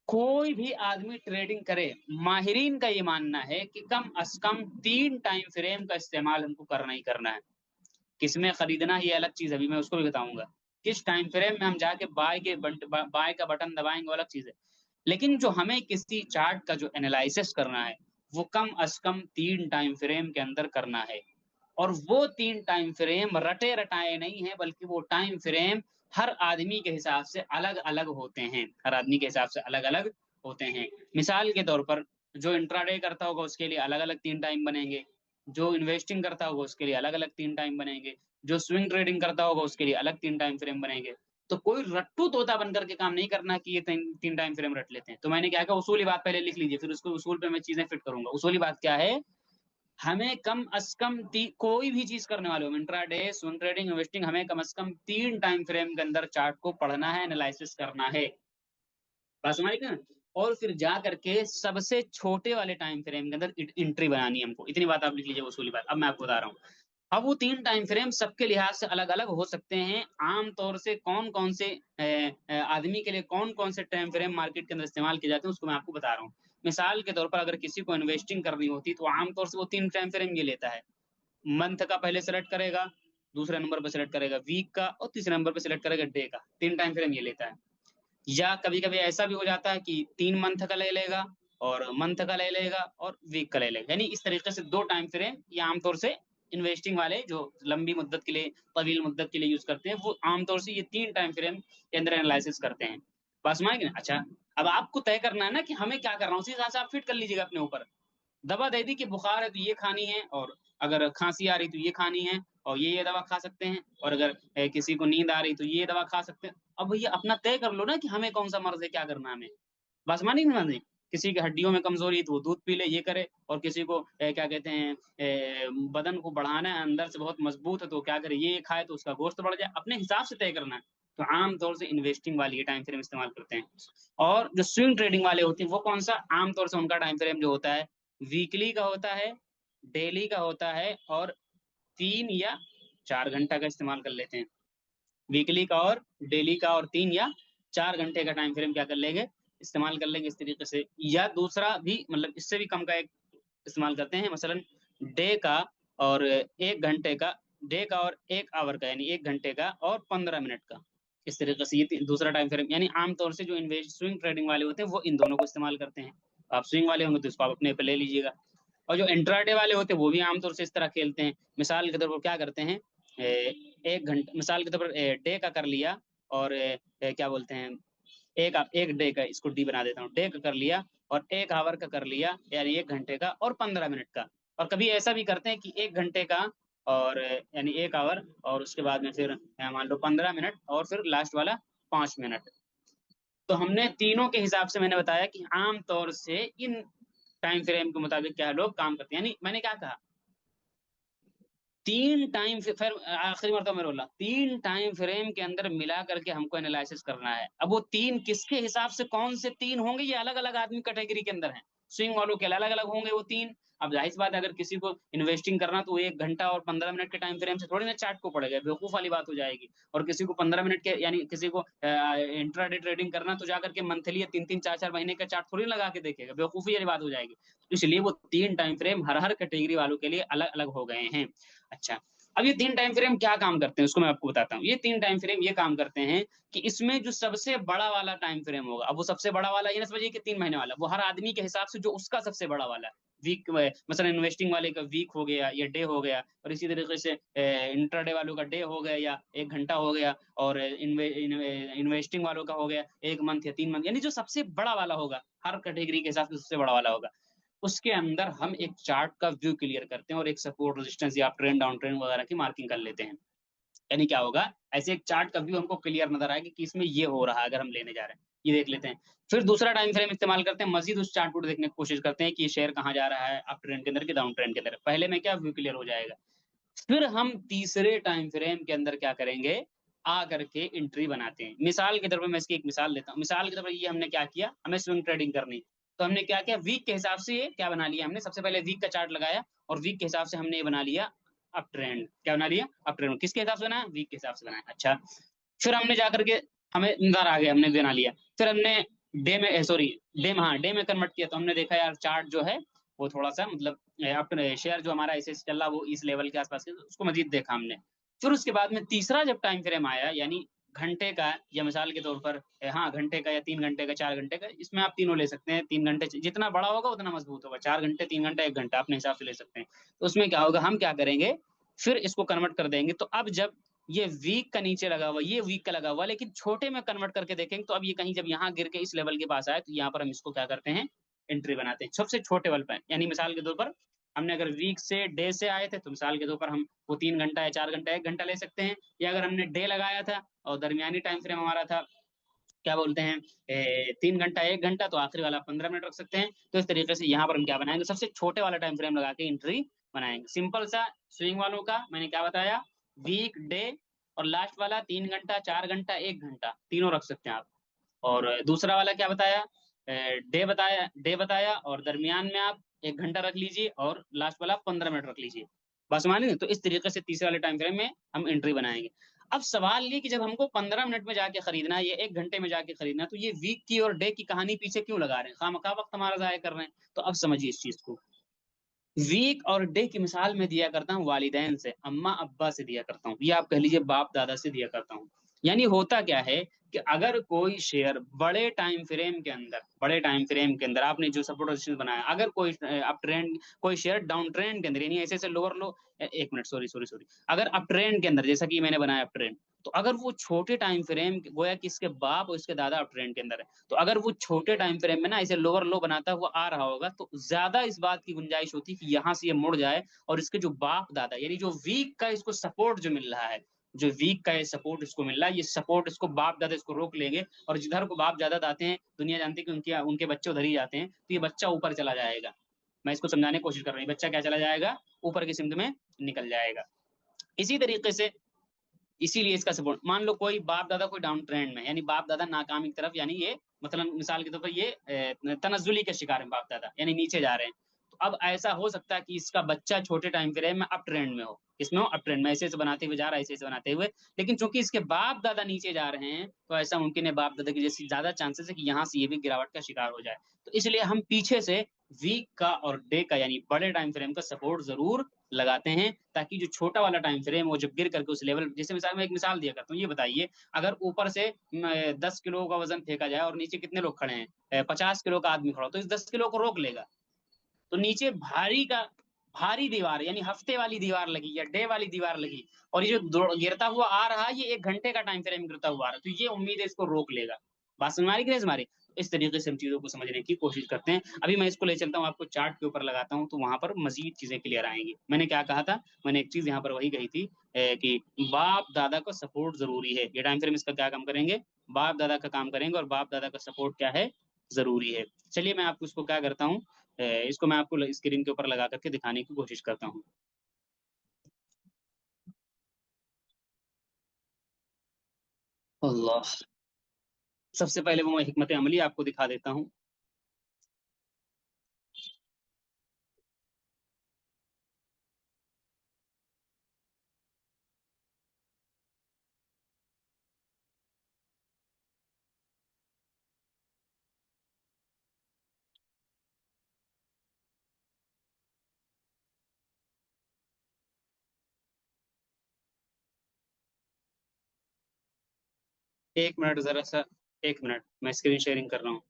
कोई भी आदमी ट्रेडिंग करे, माहिरीन का ये मानना है कि कम अज कम 3 टाइम फ्रेम का इस्तेमाल हमको करना ही करना है। किसमें खरीदना ये अलग चीज है, अभी मैं उसको भी बताऊंगा, किस टाइम फ्रेम में हम जाके बाय का बटन दबाएंगे वो अलग चीज है। लेकिन जो हमें किसी चार्ट का जो एनालिसिस करना है वो कम अज कम 3 टाइम फ्रेम के अंदर करना है। और वो 3 टाइम फ्रेम रटे रटाए नहीं है, बल्कि वो टाइम फ्रेम हर आदमी के हिसाब से अलग अलग होते हैं, हर आदमी के हिसाब से अलग अलग होते हैं। मिसाल के तौर पर, जो इंट्राडे करता होगा उसके लिए अलग अलग 3 टाइम बनेंगे, जो इन्वेस्टिंग करता होगा उसके लिए अलग अलग 3 टाइम बनेंगे, जो स्विंग ट्रेडिंग करता होगा उसके लिए अलग 3 टाइम फ्रेम बनेंगे। तो कोई रट्टू तोता बनकर के काम नहीं करना कि ये 3 टाइम फ्रेम रट लेते हैं। तो मैंने क्या कहा, उसूली बात पहले लिख लीजिए, फिर उसको उसूल पे मैं चीजें फिट करूंगा। उसूली बात क्या है, हमें कम अज कम कोई भी चीज करने वाले हो, इंट्राडे, स्विंग ट्रेडिंग, इन्वेस्टिंग, हमें कम अज कम 3 टाइम फ्रेम के अंदर चार्ट को पढ़ना है, एनालिसिस करना है। बात समझ ना। और फिर जा करके सबसे छोटे वाले टाइम फ्रेम के अंदर एंट्री बनानी है हमको। इतनी बात आप लिख लीजिए, वसूली बात। अब मैं आपको बता रहा हूँ, अब वो 3 टाइम फ्रेम सबके लिहाज से अलग अलग हो सकते हैं। आम तौर से कौन कौन से आदमी के लिए कौन कौन से टाइम फ्रेम मार्केट के अंदर इस्तेमाल किए जाते हैं उसको मैं आपको बता रहा हूँ। मिसाल के तौर पर, अगर किसी को इन्वेस्टिंग करनी होती तो आमतौर से वो 3 टाइम फ्रेम ये लेता है। मंथ का पहले सेलेक्ट करेगा, दूसरे नंबर पर सेलेक्ट करेगा वीक का, और तीसरे नंबर पर सेलेक्ट करेगा डे का। 3 टाइम फ्रेम ये लेता है। या कभी कभी ऐसा भी हो जाता है कि 3 मंथ का ले लेगा, और मंथ का ले लेगा, और वीक का ले लेगा। यानी इस तरीके से 2 टाइम फ्रेम ये आमतौर से इन्वेस्टिंग वाले जो लंबी मुद्दत के लिए, तवील मुद्दत के लिए यूज करते हैं, वो आमतौर से ये 3 टाइम फ्रेम के अंदर एनालिसिस करते हैं। बात समझ गए? अच्छा, अब आपको तय करना है ना कि हमें क्या करना है, उसी हिसाब से आप फिट कर लीजिएगा अपने ऊपर। दवा दे दी कि बुखार है तो ये खानी है, और अगर खांसी आ रही तो ये खानी है, और ये दवा खा सकते हैं, और अगर किसी को नींद आ रही तो ये दवा खा सकते हैं। अब भैया अपना तय कर लो ना कि हमें कौन सा मर्ज है, क्या करना है हमें। बस मानी नहीं मानी? किसी की हड्डियों में कमजोरी है तो वो दूध पी ले, ये करे, और किसी को क्या कहते हैं बदन को बढ़ाना है, अंदर से बहुत मजबूत है तो क्या करे, ये खाए तो उसका गोश्त बढ़ जाए, अपने हिसाब से तय करना है। तो आमतौर से इन्वेस्टिंग वाली टाइम फ्रेम इस्तेमाल करते हैं। और जो स्विंग ट्रेडिंग वाले होते हैं वो कौन सा, आमतौर से उनका टाइम फ्रेम जो होता है वीकली का होता है, डेली का होता है, और 3 या 4 घंटा का इस्तेमाल कर लेते हैं। वीकली का और डेली का, और 3 या 4 घंटे का टाइम फ्रेम क्या कर लेंगे, इस्तेमाल कर लेंगे इस तरीके से। या दूसरा भी, मतलब इससे भी कम का एक इस्तेमाल करते हैं, मसलन डे का और 1 घंटे का, डे का और 1 आवर का, यानी 1 घंटे का और 15 मिनट का। इस तरीके से ये दूसरा टाइम फ्रेम, यानी आमतौर से जो इन्वेस्ट स्विंग ट्रेडिंग वाले होते हैं वो इन दोनों को इस्तेमाल करते हैं। आप स्विंग वाले होंगे तो इसको आप अपने पे ले लीजिएगा। और जो इंट्राडे वाले होते हैं वो भी आमतौर से इस तरह खेलते हैं। मिसाल के तौर पर क्या करते हैं, 1 घंटा मिसाल के तौर पर डे का कर लिया, और क्या बोलते हैं, एक डे का, इसको डी बना देता हूँ, डे का कर लिया, और 1 आवर का कर लिया, यानी 1 घंटे का और 15 मिनट का। और कभी ऐसा भी करते हैं कि 1 घंटे का और यानी 1 आवर, और उसके बाद में फिर मान लो 15 मिनट, और फिर लास्ट वाला 5 मिनट। तो हमने तीनों के हिसाब से मैंने बताया कि आमतौर से इन टाइम फ्रेम के मुताबिक क्या लोग काम करते हैं। यानी मैंने क्या कहा, 3 टाइम, फिर आखिरी मरतबा मैं बोला, 3 टाइम फ्रेम के अंदर मिला करके हमको एनालिसिस करना है। अब वो 3 किसके हिसाब से, कौन से 3 होंगे, ये अलग अलग आदमी कैटेगरी के अंदर हैं। स्विंग वालों के अलग अलग होंगे वो 3। अब जाहिर सी बात है, अगर किसी को इन्वेस्टिंग करना तो 1 घंटा और 15 मिनट के टाइम फ्रेम से थोड़ी ना चार्ट को पड़ेगा, बेवकूफ वाली बात हो जाएगी। और किसी को 15 मिनट के, यानी किसी को इंट्राडे ट्रेडिंग करना तो जाकर के मंथली या 3 3 4 4 महीने का चार्ट थोड़ी लगा के देखेगा, बेवकूफी वाली बात हो जाएगी। तो इसलिए वो 3 टाइम फ्रेम हर हर कैटेगरी वालों के लिए अलग अलग हो गए हैं। अच्छा, अब ये 3 टाइम फ्रेम क्या काम करते हैं उसको मैं आपको बताता हूँ। ये 3 टाइम फ्रेम ये काम करते हैं कि इसमें जो सबसे बड़ा वाला टाइम फ्रेम होगा, अब वो सबसे बड़ा वाला ये ना समझिए कि 3 महीने वाला, वो हर आदमी के हिसाब से जो उसका सबसे बड़ा वाला वीक, मतलब इन्वेस्टिंग वाले का वीक हो गया या डे हो गया, और इसी तरीके से इंट्राडे वालों का डे हो गया या 1 घंटा हो गया, और इन्वेस्टिंग वालों का हो गया 1 मंथ या 3 मंथ, यानी जो सबसे बड़ा वाला होगा हर कैटेगरी के हिसाब से सबसे बड़ा वाला होगा, उसके अंदर हम एक चार्ट का व्यू क्लियर करते हैं, और एक सपोर्ट रेजिस्टेंस या ट्रेंड डाउन ट्रेंड वगैरह की मार्किंग कर लेते हैं। यानी क्या होगा, ऐसे एक चार्ट का व्यू हमको क्लियर नजर आएगा कि इसमें ये हो रहा है, अगर हम लेने जा रहे हैं ये देख लेते हैं। फिर दूसरा टाइम फ्रेम इस्तेमाल करते हैं, मजीद उस चार्ट को देखने की कोशिश करते हैं कि ये शेयर कहाँ जा रहा है, अप ट्रेंड के अंदर कि डाउन ट्रेंड के अंदर। पहले में क्या व्यू क्लियर हो जाएगा। फिर हम तीसरे टाइम फ्रेम के अंदर क्या करेंगे, आ करके एंट्री बनाते हैं। मिसाल के तौर पर मैं इसकी एक मिसाल देता हूँ। मिसाल के तौर पर ये हमने क्या किया, हमें स्विंग ट्रेडिंग करनी, तो हमने क्या किया, वीक के हिसाब से ये क्या बना लिया हमने, सबसे पहले वीक का चार्ट लगाया, और वीक के हिसाब से हमने ये बना लिया अप ट्रेंड। क्या बना लिया, अप ट्रेंड। किसके हिसाब से बनाया, वीक के हिसाब से बनाया। अच्छा, फिर हमने जाकर के, हमें नजर आ गया, हमने बना लिया। फिर हमने डे में, सॉरी डे में, हाँ डे में कन्वर्ट किया, तो हमने देखा यार चार्ट जो है वो थोड़ा सा, मतलब अपने शेयर जो हमारा ऐसे चल रहा वो इस लेवल के आसपास के, उसको मजीद देखा हमने। फिर उसके बाद में तीसरा जब टाइम फ्रेम आया, यानी घंटे का, या मिसाल के तौर पर हाँ घंटे का या 3 घंटे का 4 घंटे का, इसमें आप तीनों ले सकते हैं। 3 घंटे जितना बड़ा होगा उतना मजबूत होगा, 4 घंटे, 3 घंटा, 1 घंटा अपने हिसाब से ले सकते हैं। तो उसमें क्या होगा, हम क्या करेंगे, फिर इसको कन्वर्ट कर देंगे। तो अब जब ये वीक का नीचे लगा हुआ, ये वीक का लगा हुआ, लेकिन छोटे में कन्वर्ट करके देखेंगे, तो अब ये कहीं जब यहाँ गिर के इस लेवल के पास आए, तो यहाँ पर हम इसको क्या करते हैं, एंट्री बनाते हैं सबसे छोटे वाले पे। यानी मिसाल के तौर पर हमने अगर वीक से डे से आए थे, तो मिसाल के तौर पर हम वो 3 घंटा या 4 घंटा 1 घंटा ले सकते हैं। या अगर हमने डे लगाया था और दरमियानी टाइम फ्रेम हमारा था, क्या बोलते हैं, 3 घंटा 1 घंटा, तो आखिरी वाला 15 मिनट रख सकते हैं। तो इस तरीके से यहाँ पर हम क्या बनाएंगे, सबसे छोटे वाला टाइम फ्रेम लगा के एंट्री बनाएंगे। सिंपल सा स्विंग वालों का मैंने क्या बताया, वीक, डे, और लास्ट वाला 3 घंटा 4 घंटा 1 घंटा, तीनों रख सकते हैं आप। और दूसरा वाला क्या बताया, डे बताया, और दरमियान में आप 1 घंटा रख लीजिए, और लास्ट वाला 15 मिनट रख लीजिए। बस मानिए, तो इस तरीके से तीसरे वाले टाइम फ्रेम में हम एंट्री बनाएंगे। अब सवाल ये कि जब हमको 15 मिनट में जाके खरीदना है या 1 घंटे में जाके खरीदना है, तो ये वीक की और डे की कहानी पीछे क्यों लगा रहे हैं, खामखा वक्त हमारा जाया कर रहे हैं। तो अब समझिए इस चीज को। वीक और डे की मिसाल मैं दिया करता हूँ वालिदैन से, अम्मा अब्बा से दिया करता हूँ, या आप कह लीजिए बाप दादा से दिया करता हूँ। यानी होता क्या है कि अगर कोई शेयर बड़े टाइम फ्रेम के अंदर आपने जो सपोर्ट रेजिस्टेंस बनाया, अगर कोई अप ट्रेंड, कोई शेयर डाउन ट्रेंड के अंदर, यानी ऐसे ऐसे लोअर लो, एक मिनट, सॉरी सॉरी सॉरी, अगर अप ट्रेंड के अंदर, जैसा कि मैंने बनाया अप ट्रेंड, तो अगर वो छोटे टाइम फ्रेम, गोया कि इसके बाप और इसके दादा अप ट्रेंड के अंदर है, तो अगर वो छोटे टाइम फ्रेम में ना ऐसे लोअर लो बनाता हुआ आ रहा होगा, तो ज्यादा इस बात की गुंजाइश होती है कि यहाँ से ये मुड़ जाए, और इसके जो बाप दादा, यानी जो वीक का इसको सपोर्ट जो मिल रहा है, जो वीक का ये सपोर्ट इसको मिल रहा है, ये सपोर्ट इसको बाप दादा इसको रोक लेंगे, और जिधर को बाप दादा आते हैं, दुनिया जानती है कि उनके उनके बच्चे उधर ही जाते हैं, तो ये बच्चा ऊपर चला जाएगा। मैं इसको समझाने की कोशिश कर रहा हूँ, बच्चा क्या चला जाएगा, ऊपर की सिमत में निकल जाएगा। इसी तरीके से, इसीलिए इसका सपोर्ट, मान लो कोई बाप दादा कोई डाउन ट्रेंड में, यानी बाप दादा नाकामी की तरफ, यानी ये मतलब मिसाल के तौर पर ये तनजुली के शिकार है बाप दादा, यानी नीचे जा रहे हैं, तो अब ऐसा हो सकता है कि इसका बच्चा छोटे टाइम फ्रेम में अप ट्रेंड में हो, किसमें हो, अप ट्रेंड में, ऐसे ऐसे बनाते हुए जा रहा है, ऐसे ऐसे बनाते हुए, लेकिन चूंकि इसके बाप दादा नीचे जा रहे हैं, तो ऐसा मुमकिन है बाप दादा की जैसी ज्यादा चांसेस है कि यहाँ से ये भी गिरावट का शिकार हो जाए। तो इसलिए हम पीछे से वीक का और डे का, यानी बड़े टाइम फ्रेम का सपोर्ट जरूर लगाते हैं, ताकि जो छोटा वाला टाइम फ्रेम वो जब गिर करके उस लेवल, जैसे मिसाल में एक मिसाल दिया करता हूँ, ये बताइए, अगर ऊपर से 10 किलो का वजन फेंका जाए और नीचे कितने लोग खड़े हैं, 50 किलो का आदमी खड़ा हो, तो इस 10 किलो को रोक लेगा, तो नीचे भारी दीवार, यानी हफ्ते वाली दीवार लगी या डे वाली दीवार लगी, और ये जो गिरता हुआ आ रहा है, ये 1 घंटे का टाइम फ्रेम गिरता हुआ आ रहा है, तो ये उम्मीद है इसको रोक लेगा। बात समझ में आ रही कि नहीं समझ में आ रही? तो इस तरीके से हम चीजों को समझने की कोशिश करते हैं। अभी मैं इसको ले चलता हूँ, आपको चार्ट के ऊपर लगाता हूँ, तो वहां पर मजीद चीजें क्लियर आएंगी। मैंने क्या कहा था, मैंने एक चीज यहाँ पर वही कही थी, कि बाप दादा का सपोर्ट जरूरी है, ये टाइम फ्रेम इसका क्या काम करेंगे, बाप दादा का काम करेंगे, और बाप दादा का सपोर्ट क्या है, जरूरी है। चलिए मैं आपको इसको क्या करता हूँ, इसको मैं आपको स्क्रीन के ऊपर लगा करके दिखाने की कोशिश करता हूँ। अल्लाह, सबसे पहले वो मैं हिकमत अमली आपको दिखा देता हूँ। एक मिनट जरा सा, एक मिनट, मैं स्क्रीन शेयरिंग कर रहा हूँ।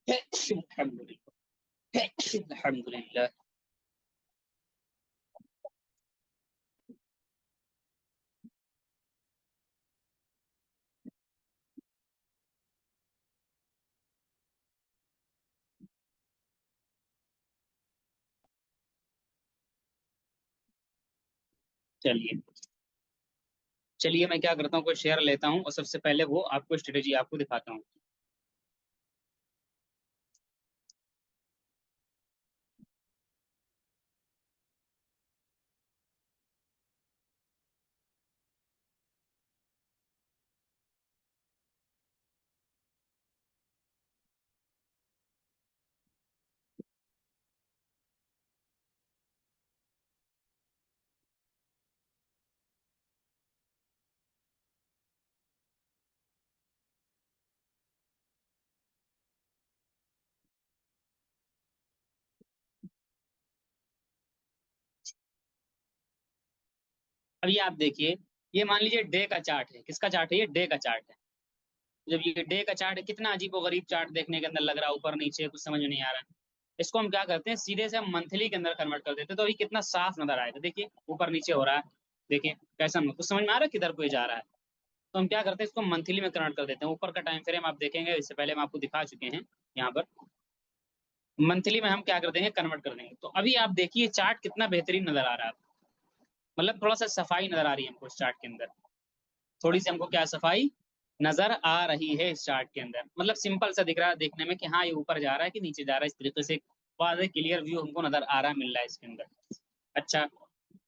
अल्हम्दुलिल्लाह, अल्हम्दुलिल्लाह। चलिए, चलिए मैं क्या करता हूँ, कोई शेयर लेता हूँ, और सबसे पहले वो आपको स्ट्रेटेजी आपको दिखाता हूँ। अभी आप देखिए, ये मान लीजिए डे का चार्ट है, किसका चार्ट है, ये डे का चार्ट है। जब ये डे का चार्ट है, कितना अजीब व गरीब चार्ट देखने के अंदर लग रहा है, ऊपर नीचे कुछ समझ में नहीं आ रहा है। इसको हम क्या करते हैं, सीधे से हम मंथली के अंदर कन्वर्ट कर देते हैं, तो अभी कितना साफ नजर आएगा। देखिए ऊपर नीचे हो रहा है, देखिए कैसा, कुछ समझ में आ रहा है किधर कोई जा रहा है। तो हम क्या करते हैं, इसको मंथली में कन्वर्ट कर देते हैं। ऊपर का टाइम फ्रेम आप देखेंगे, इससे पहले हम आपको दिखा चुके हैं यहाँ पर। मंथली में हम क्या कर देंगे, कन्वर्ट कर देंगे। तो अभी आप देखिए चार्ट कितना बेहतरीन नजर आ रहा है आपको। मतलब थोड़ा सा सफाई नजर आ रही है हमको इस चार्ट के अंदर, थोड़ी सी हमको क्या सफाई नजर आ रही है इस चार्ट के अंदर। मतलब सिंपल सा दिख रहा है देखने में कि हाँ ये ऊपर जा रहा है कि नीचे जा रहा है, इस तरीके से वाज़ेह क्लियर व्यू हमको नजर आ रहा है, मिल रहा है इसके अंदर। अच्छा,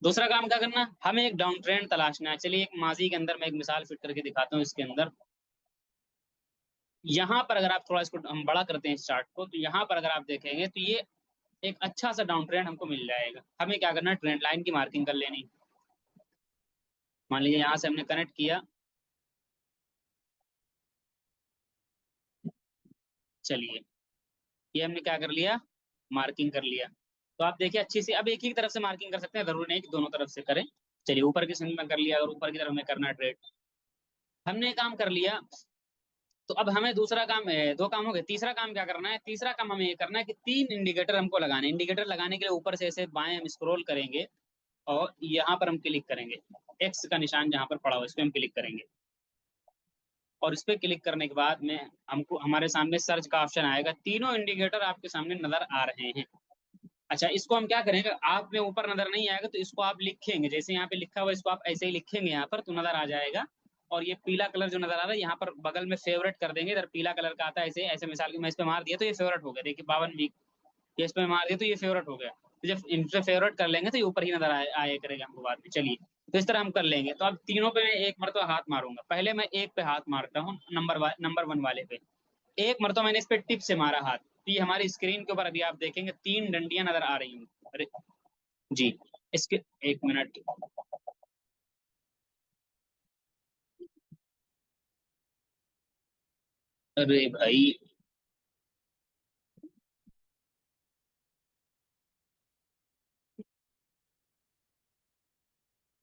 दूसरा काम क्या करना, हमें एक डाउन ट्रेंड तलाशना है। चलिए एक माजी के अंदर मैं एक मिसाल फिट करके दिखाता हूँ इसके अंदर। यहाँ पर अगर आप थोड़ा इसको हम बड़ा करते हैं इस चार्ट को, तो यहाँ पर अगर आप देखेंगे तो ये एक अच्छा सा डाउन ट्रेंड हमको मिल जाएगा। हमें क्या करना है, ट्रेंड लाइन की मार्किंग कर लेनी। मान लीजिए यहाँ से हमने कनेक्ट किया, चलिए ये हमने क्या कर लिया, मार्किंग कर लिया। तो आप देखिए अच्छी सी, अब एक ही तरफ से मार्किंग कर सकते हैं, जरूरी नहीं कि दोनों तरफ से करें। चलिए ऊपर की सिंगल में कर लिया, अगर ऊपर की तरफ हमें करना है ट्रेड, हमने काम कर लिया। तो अब हमें दूसरा काम दो काम हो गए, तीसरा काम क्या करना है, तीसरा काम हमें ये करना है कि तीन इंडिकेटर हमको लगाने हैं। इंडिकेटर लगाने के लिए ऊपर से ऐसे बाएं हम स्क्रॉल करेंगे और यहाँ पर हम क्लिक करेंगे, एक्स का निशान जहाँ पर पड़ा हुआ है, इस पर हम क्लिक करेंगे। और इस पे क्लिक करने के बाद में हमको हमारे सामने सर्च का ऑप्शन आएगा, तीनों इंडिकेटर आपके सामने नजर आ रहे हैं। अच्छा, इसको हम क्या करेंगे, आप में ऊपर नजर नहीं आएगा तो इसको आप लिखेंगे, जैसे यहाँ पे लिखा हुआ है इसको आप ऐसे ही लिखेंगे यहाँ पर, तो नजर आ जाएगा। और ये पीला कलर जो नजर आ रहा है यहाँ पर बगल में फेवरेट कर देंगे, इधर पीला कलर का आता है ऐसे ऐसे, मिसाल की मैं इस पे मार दिया तो ये फेवरेट हो गया, देखिए 52 वीक। ये इस पे मार दिया तो ये फेवरेट हो गया। तो जब इन पे फेवरेट कर लेंगे तो ये ऊपर ही नजर आया करेगा हमको बाद में। चलिए तो इस तरह हम कर लेंगे। तो अब तीनों पे मैं एक मरतबा हाथ मारूंगा, पहले मैं एक पे हाथ मारता हूँ, नंबर वन वाले पे। एक मरतबा मैंने इस पे टिप से मारा हाथ, तो ये हमारी स्क्रीन के ऊपर अभी आप देखेंगे तीन डंडियां नजर आ रही हैं। अरे जी, इसके एक मिनट, अरे भाई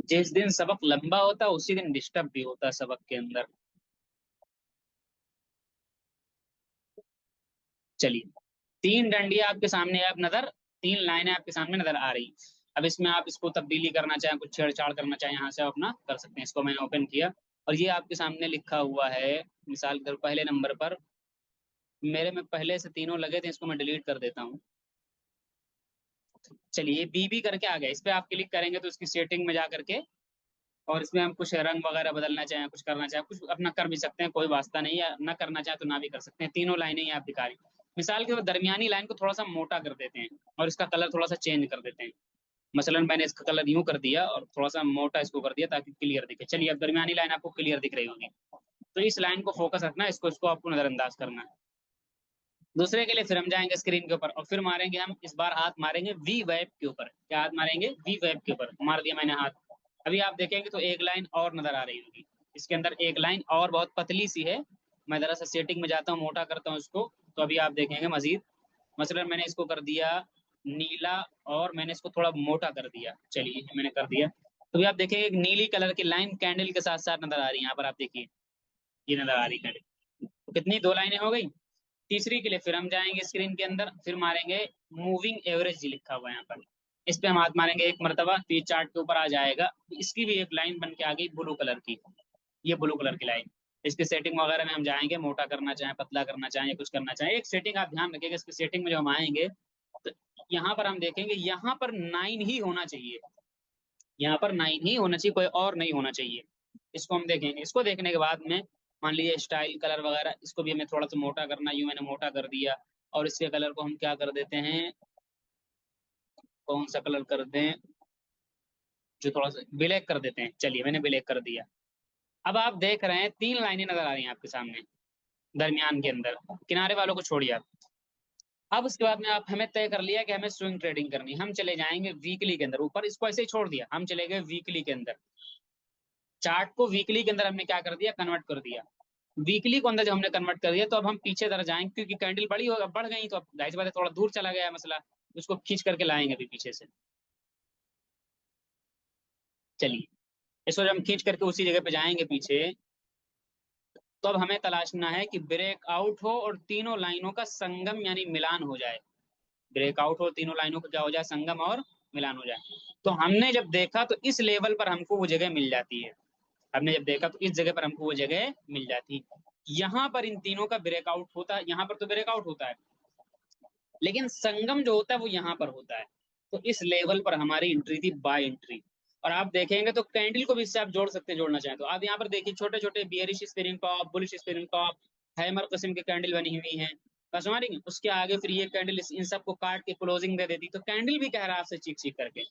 जिस दिन सबक लंबा होता है उसी दिन डिस्टर्ब भी होता है सबक के अंदर। चलिए, तीन डंडियां आपके सामने अब नजर, तीन लाइनें आपके सामने नजर आ रही। अब इसमें आप इसको तब्दीली करना चाहें, कुछ छेड़छाड़ करना चाहें, यहाँ से आप अपना कर सकते हैं। इसको मैंने ओपन किया और ये आपके सामने लिखा हुआ है, मिसाल के तौर पर पहले नंबर पर मेरे में पहले से तीनों लगे थे, इसको मैं डिलीट कर देता हूँ। चलिए बीबी करके आ गया, इस पे आप क्लिक करेंगे तो इसकी सेटिंग में जा करके, और इसमें हम कुछ रंग वगैरह बदलना चाहें, कुछ करना चाहें, कुछ अपना कर भी सकते हैं, कोई वास्ता नहीं है। ना करना चाहे तो ना भी कर सकते हैं। तीनों लाइनें ही आप दिखा रही, मिसाल के दरमियानी लाइन को थोड़ा सा मोटा कर देते हैं और इसका कलर थोड़ा सा चेंज कर देते हैं। मसलन मैंने इसका कलर यूं कर दिया और थोड़ा सा मोटा इसको कर दिया ताकि क्लियर दिखे। चलिए अब दरमियानी लाइन आपको क्लियर दिख रही होगी। तो इस लाइन को फोकस रखना है, इसको इसको आपको नजरअंदाज करना है। दूसरे के लिए फिर हम जाएंगे स्क्रीन के ऊपर और फिर मारेंगे हम, इस बार हाथ मारेंगे वी वेब के ऊपर। क्या हाथ मारेंगे, वी वेब के ऊपर मार दिया मैंने हाथ। अभी आप देखेंगे तो एक लाइन और नजर आ रही होगी, इसके अंदर एक लाइन और बहुत पतली सी है। मैं जरा सा सेटिंग में जाता हूँ, मोटा करता हूँ इसको, तो अभी आप देखेंगे मजीद। मसलन मैंने इसको कर दिया नीला और मैंने इसको थोड़ा मोटा कर दिया, चलिए मैंने कर दिया। तो अभी आप देखेंगे एक नीली कलर की लाइन कैंडल के साथ साथ नजर आ रही है, यहाँ पर आप देखिए ये नजर आ रही है कैंडल। तो कितनी, दो लाइनें हो गई। तीसरी के लिए फिर हम जाएंगे स्क्रीन के अंदर, फिर मारेंगे मूविंग एवरेज जी लिखा हुआ है यहाँ पर, इस पे हम हाथ मारेंगे एक मरतबा तो ये चार्ट के ऊपर आ जाएगा। इसकी भी एक लाइन बन के आ गई ब्लू कलर की, ये ब्लू कलर की लाइन। इसकी सेटिंग वगैरह में हम जाएंगे, मोटा करना चाहें, पतला करना चाहें, या कुछ करना चाहें। एक सेटिंग आप ध्यान रखिएगा, इसकी सेटिंग में जब हम आएंगे तो यहाँ पर हम देखेंगे यहाँ पर 9 ही होना चाहिए, यहाँ पर 9 ही होना चाहिए, कोई और नहीं होना चाहिए। इसको हम देखेंगे, इसको देखने के बाद में मान लीजिए स्टाइल कलर वगैरह, इसको भी हमें थोड़ा सा मोटा करना, यूं मैंने मोटा कर दिया। और इसके कलर को हम क्या कर देते हैं, कौन सा कलर कर दें, जो थोड़ा सा ब्लैक कर देते हैं। चलिए मैंने ब्लैक कर दिया। अब आप देख रहे हैं तीन लाइनें नजर आ रही हैं आपके सामने दरमियान के अंदर, किनारे वालों को छोड़िए आप। अब उसके बाद में आप, हमें तय कर लिया कि हमें स्विंग ट्रेडिंग करनी है। हम चले जाएंगे वीकली के अंदर, ऊपर इसको ऐसे ही छोड़ दिया, हम चले गए वीकली के अंदर। चार्ट को वीकली के अंदर हमने क्या कर दिया, कन्वर्ट कर दिया। वीकली को अंदर जब हमने कन्वर्ट कर दिया तो अब हम पीछे तरह जाएंगे, क्योंकि कैंडल बड़ी होगा बढ़ गई, तो अब जाहिर सी बात है थोड़ा दूर चला गया है मसला, उसको खींच करके लाएंगे अभी पीछे से। चलिए इसको जब हम खींच करके उसी जगह पे जाएंगे पीछे, तो अब हमें तलाशना है कि ब्रेक आउट हो और तीनों लाइनों का संगम यानी मिलान हो जाए। ब्रेकआउट हो, तीनों लाइनों का क्या हो जाए, संगम और मिलान हो जाए। तो हमने जब देखा तो इस लेवल पर हमको वो जगह मिल जाती है, हमने जब देखा तो इस जगह पर हमको वो जगह मिल जाती है। यहाँ पर इन तीनों का ब्रेकआउट होता है, यहाँ पर तो ब्रेकआउट होता है, लेकिन संगम जो होता है वो यहाँ पर होता है। तो इस लेवल पर हमारी एंट्री थी, बाय एंट्री। और आप देखेंगे तो कैंडल को भी इससे आप जोड़ सकते हैं, जोड़ना चाहें तो। आप यहाँ पर देखिए छोटे छोटे bearish spinning top, bullish spinning top, hammer किस्म की कैंडल बनी हुई है, समझ रही हैं? उसके आगे फिर ये कैंडल इन सबको काट के क्लोजिंग दे देती, तो कैंडल भी कह रहा है आपसे चीख चीख करके।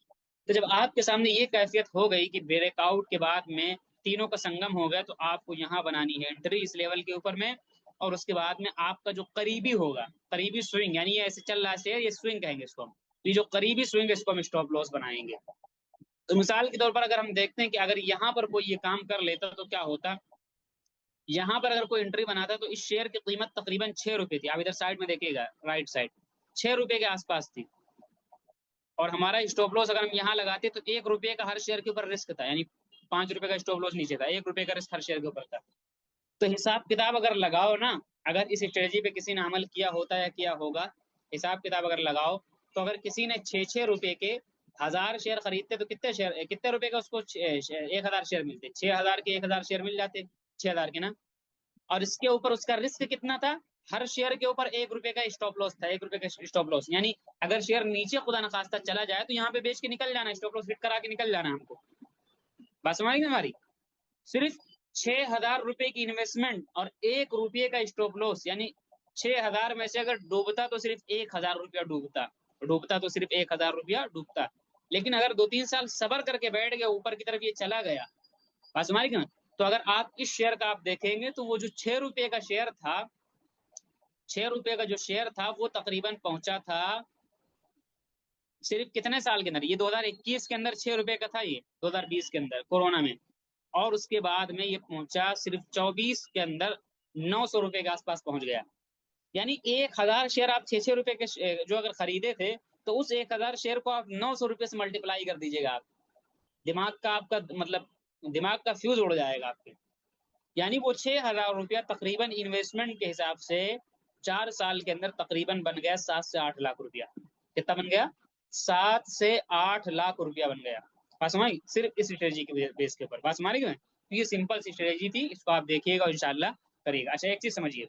तो जब आपके सामने ये कैफियत हो गई कि ब्रेकआउट के बाद में तीनों का संगम हो गया, तो आपको यहाँ बनानी है एंट्री इस लेवल के ऊपर में। और उसके बाद में आपका जो करीबी होगा, करीबी स्विंग, यानी ये ऐसे चल रहा है शेयर, ये स्विंग कहेंगे इसको हम। ये जो करीबी स्विंग है इसको हम स्टॉप लॉस बनाएंगे। तो मिसाल के तौर पर अगर हम देखते हैं कि अगर यहाँ पर कोई ये काम कर लेता तो क्या होता, यहाँ पर अगर कोई एंट्री बनाता तो इस शेयर की कीमत तकरीबन 6 रुपए थी। आप इधर साइड में देखिएगा, राइट साइड 6 रुपए के आसपास थी। और हमारा स्टॉप लॉस अगर हम यहाँ लगाते तो 1 रुपए का हर शेयर के ऊपर रिस्क था, यानी 5 रुपए का स्टॉप लॉस नीचे था, 1 रुपए का रिस्क हर शेयर के ऊपर था। तो हिसाब किताब अगर लगाओ ना, अगर इस स्ट्रेटजी पे किसी ने अमल किया होता है या किया होगा, हिसाब किताब अगर लगाओ, तो अगर किसी ने 6 6 रुपए के 1000 शेयर खरीदते तो कितने शेयर, कितने रुपए का उसको 1000 शेयर मिलते, 6000 के 1000 शेयर मिल जाते, 6000 के ना। और इसके ऊपर उसका रिस्क कितना था, हर शेयर के ऊपर 1 रुपए का स्टॉप लॉस था, 1 रुपए का स्टॉप लॉस। यानी अगर शेयर नीचे खुदा न खास्ता चला जाए तो यहाँ पे बेच के निकल जाना, स्टॉप लॉस हिट करा के निकल जाना हमको। बात समझ गई हमारी? सिर्फ 6000 रुपए की इन्वेस्टमेंट और 1 रुपये का स्टॉप लॉस, यानी 6000 में से अगर डूबता तो सिर्फ 1000 रुपया डूबता, डूबता तो सिर्फ 1000 रुपया डूबता। लेकिन अगर 2 3 साल सबर करके बैठ गया, ऊपर की तरफ ये चला गया, बात समझ गए? तो अगर आप इस शेयर का आप देखेंगे तो वो जो 6 रुपए का शेयर था, 6 रुपए का जो शेयर था वो तकरीबन पहुंचा था सिर्फ कितने साल के अंदर, ये 2021 के अंदर 6 रुपए का था, ये 2020 के अंदर कोरोना में। और उसके बाद में ये पहुंचा सिर्फ 24 के अंदर 900 रुपए के आसपास पहुंच गया। यानी 1000 शेयर आप 6 6 रुपए के जो अगर खरीदे थे, तो उस 1000 शेयर को आप 900 रुपए से मल्टीप्लाई कर दीजिएगा आप। दिमाग का आपका मतलब दिमाग का फ्यूज उड़ जाएगा आपके। यानी वो 6000 रुपया तकरीबन इन्वेस्टमेंट के हिसाब से 4 साल के अंदर तकरीबन बन गया 7 से 8 लाख रुपया। कितना बन गया? 7 से 8 लाख रुपया बन गया। बात समझ? सिर्फ इस स्ट्रेटजी के बेस के ऊपर बात समझ गए। तो ये सिंपल सी स्ट्रेटजी थी, इसको आप देखिएगा और इंशाल्लाह करिएगा। अच्छा, एक चीज समझिए,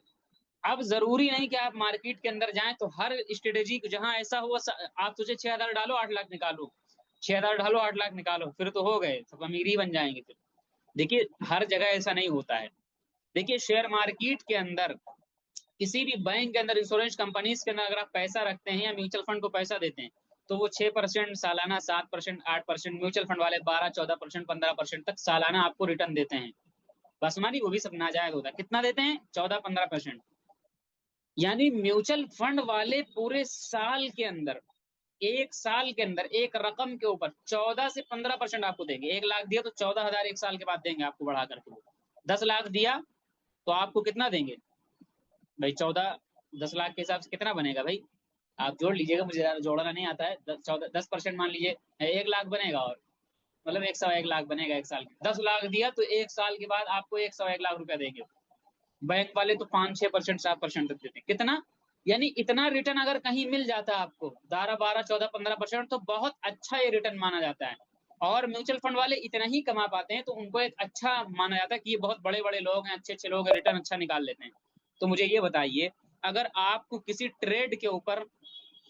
अब जरूरी नहीं कि आप मार्केट के अंदर जाएं तो हर स्ट्रेटेजी जहां ऐसा हुआ आप सोचे 6000 डालो 8 लाख निकालो, 6000 डालो 8 लाख निकालो, फिर तो हो गए, सब अमीर ही बन जाएंगे फिर। देखिए हर जगह ऐसा नहीं होता है। देखिए शेयर मार्केट के अंदर, किसी भी बैंक के अंदर, इंश्योरेंस कंपनीज के अंदर अगर आप पैसा रखते हैं या म्यूचुअल फंड को पैसा देते हैं, तो वो 6% सालाना, 7%, 8%, म्यूचुअल फंड वाले 12 14%, 15% तक सालाना आपको रिटर्न देते हैं। बस हमारी वो भी सब नाजायज होता है। कितना देते हैं? 14 15%। यानी म्यूचुअल फंड वाले पूरे साल के अंदर, एक साल के अंदर एक रकम के ऊपर 14 से 15% आपको देंगे। 1 लाख दिया तो 14,000 एक साल के बाद देंगे आपको बढ़ा करके। वो 10 लाख दिया तो आपको कितना देंगे भाई? 10 लाख के हिसाब से कितना बनेगा भाई? आप जोड़ लीजिएगा, मुझे जोड़ना नहीं आता है। 10% मान लीजिए 1 लाख बनेगा, और मतलब 101 लाख बनेगा एक साल के। 10 लाख दिया तो एक साल के बाद आपको 101 लाख रुपया देंगे। बैंक वाले तो 5 6% 7% तक देते हैं। कितना? यानी इतना रिटर्न अगर कहीं मिल जाता है आपको 12 12 14 15%, तो बहुत अच्छा ये रिटर्न माना जाता है। और म्यूचुअल फंड वाले इतना ही कमा पाते हैं तो उनको एक अच्छा माना जाता है कि ये बहुत बड़े बड़े लोग हैं, अच्छे अच्छे लोग हैं, रिटर्न अच्छा निकाल लेते हैं। तो मुझे ये बताइए, अगर आपको किसी ट्रेड के ऊपर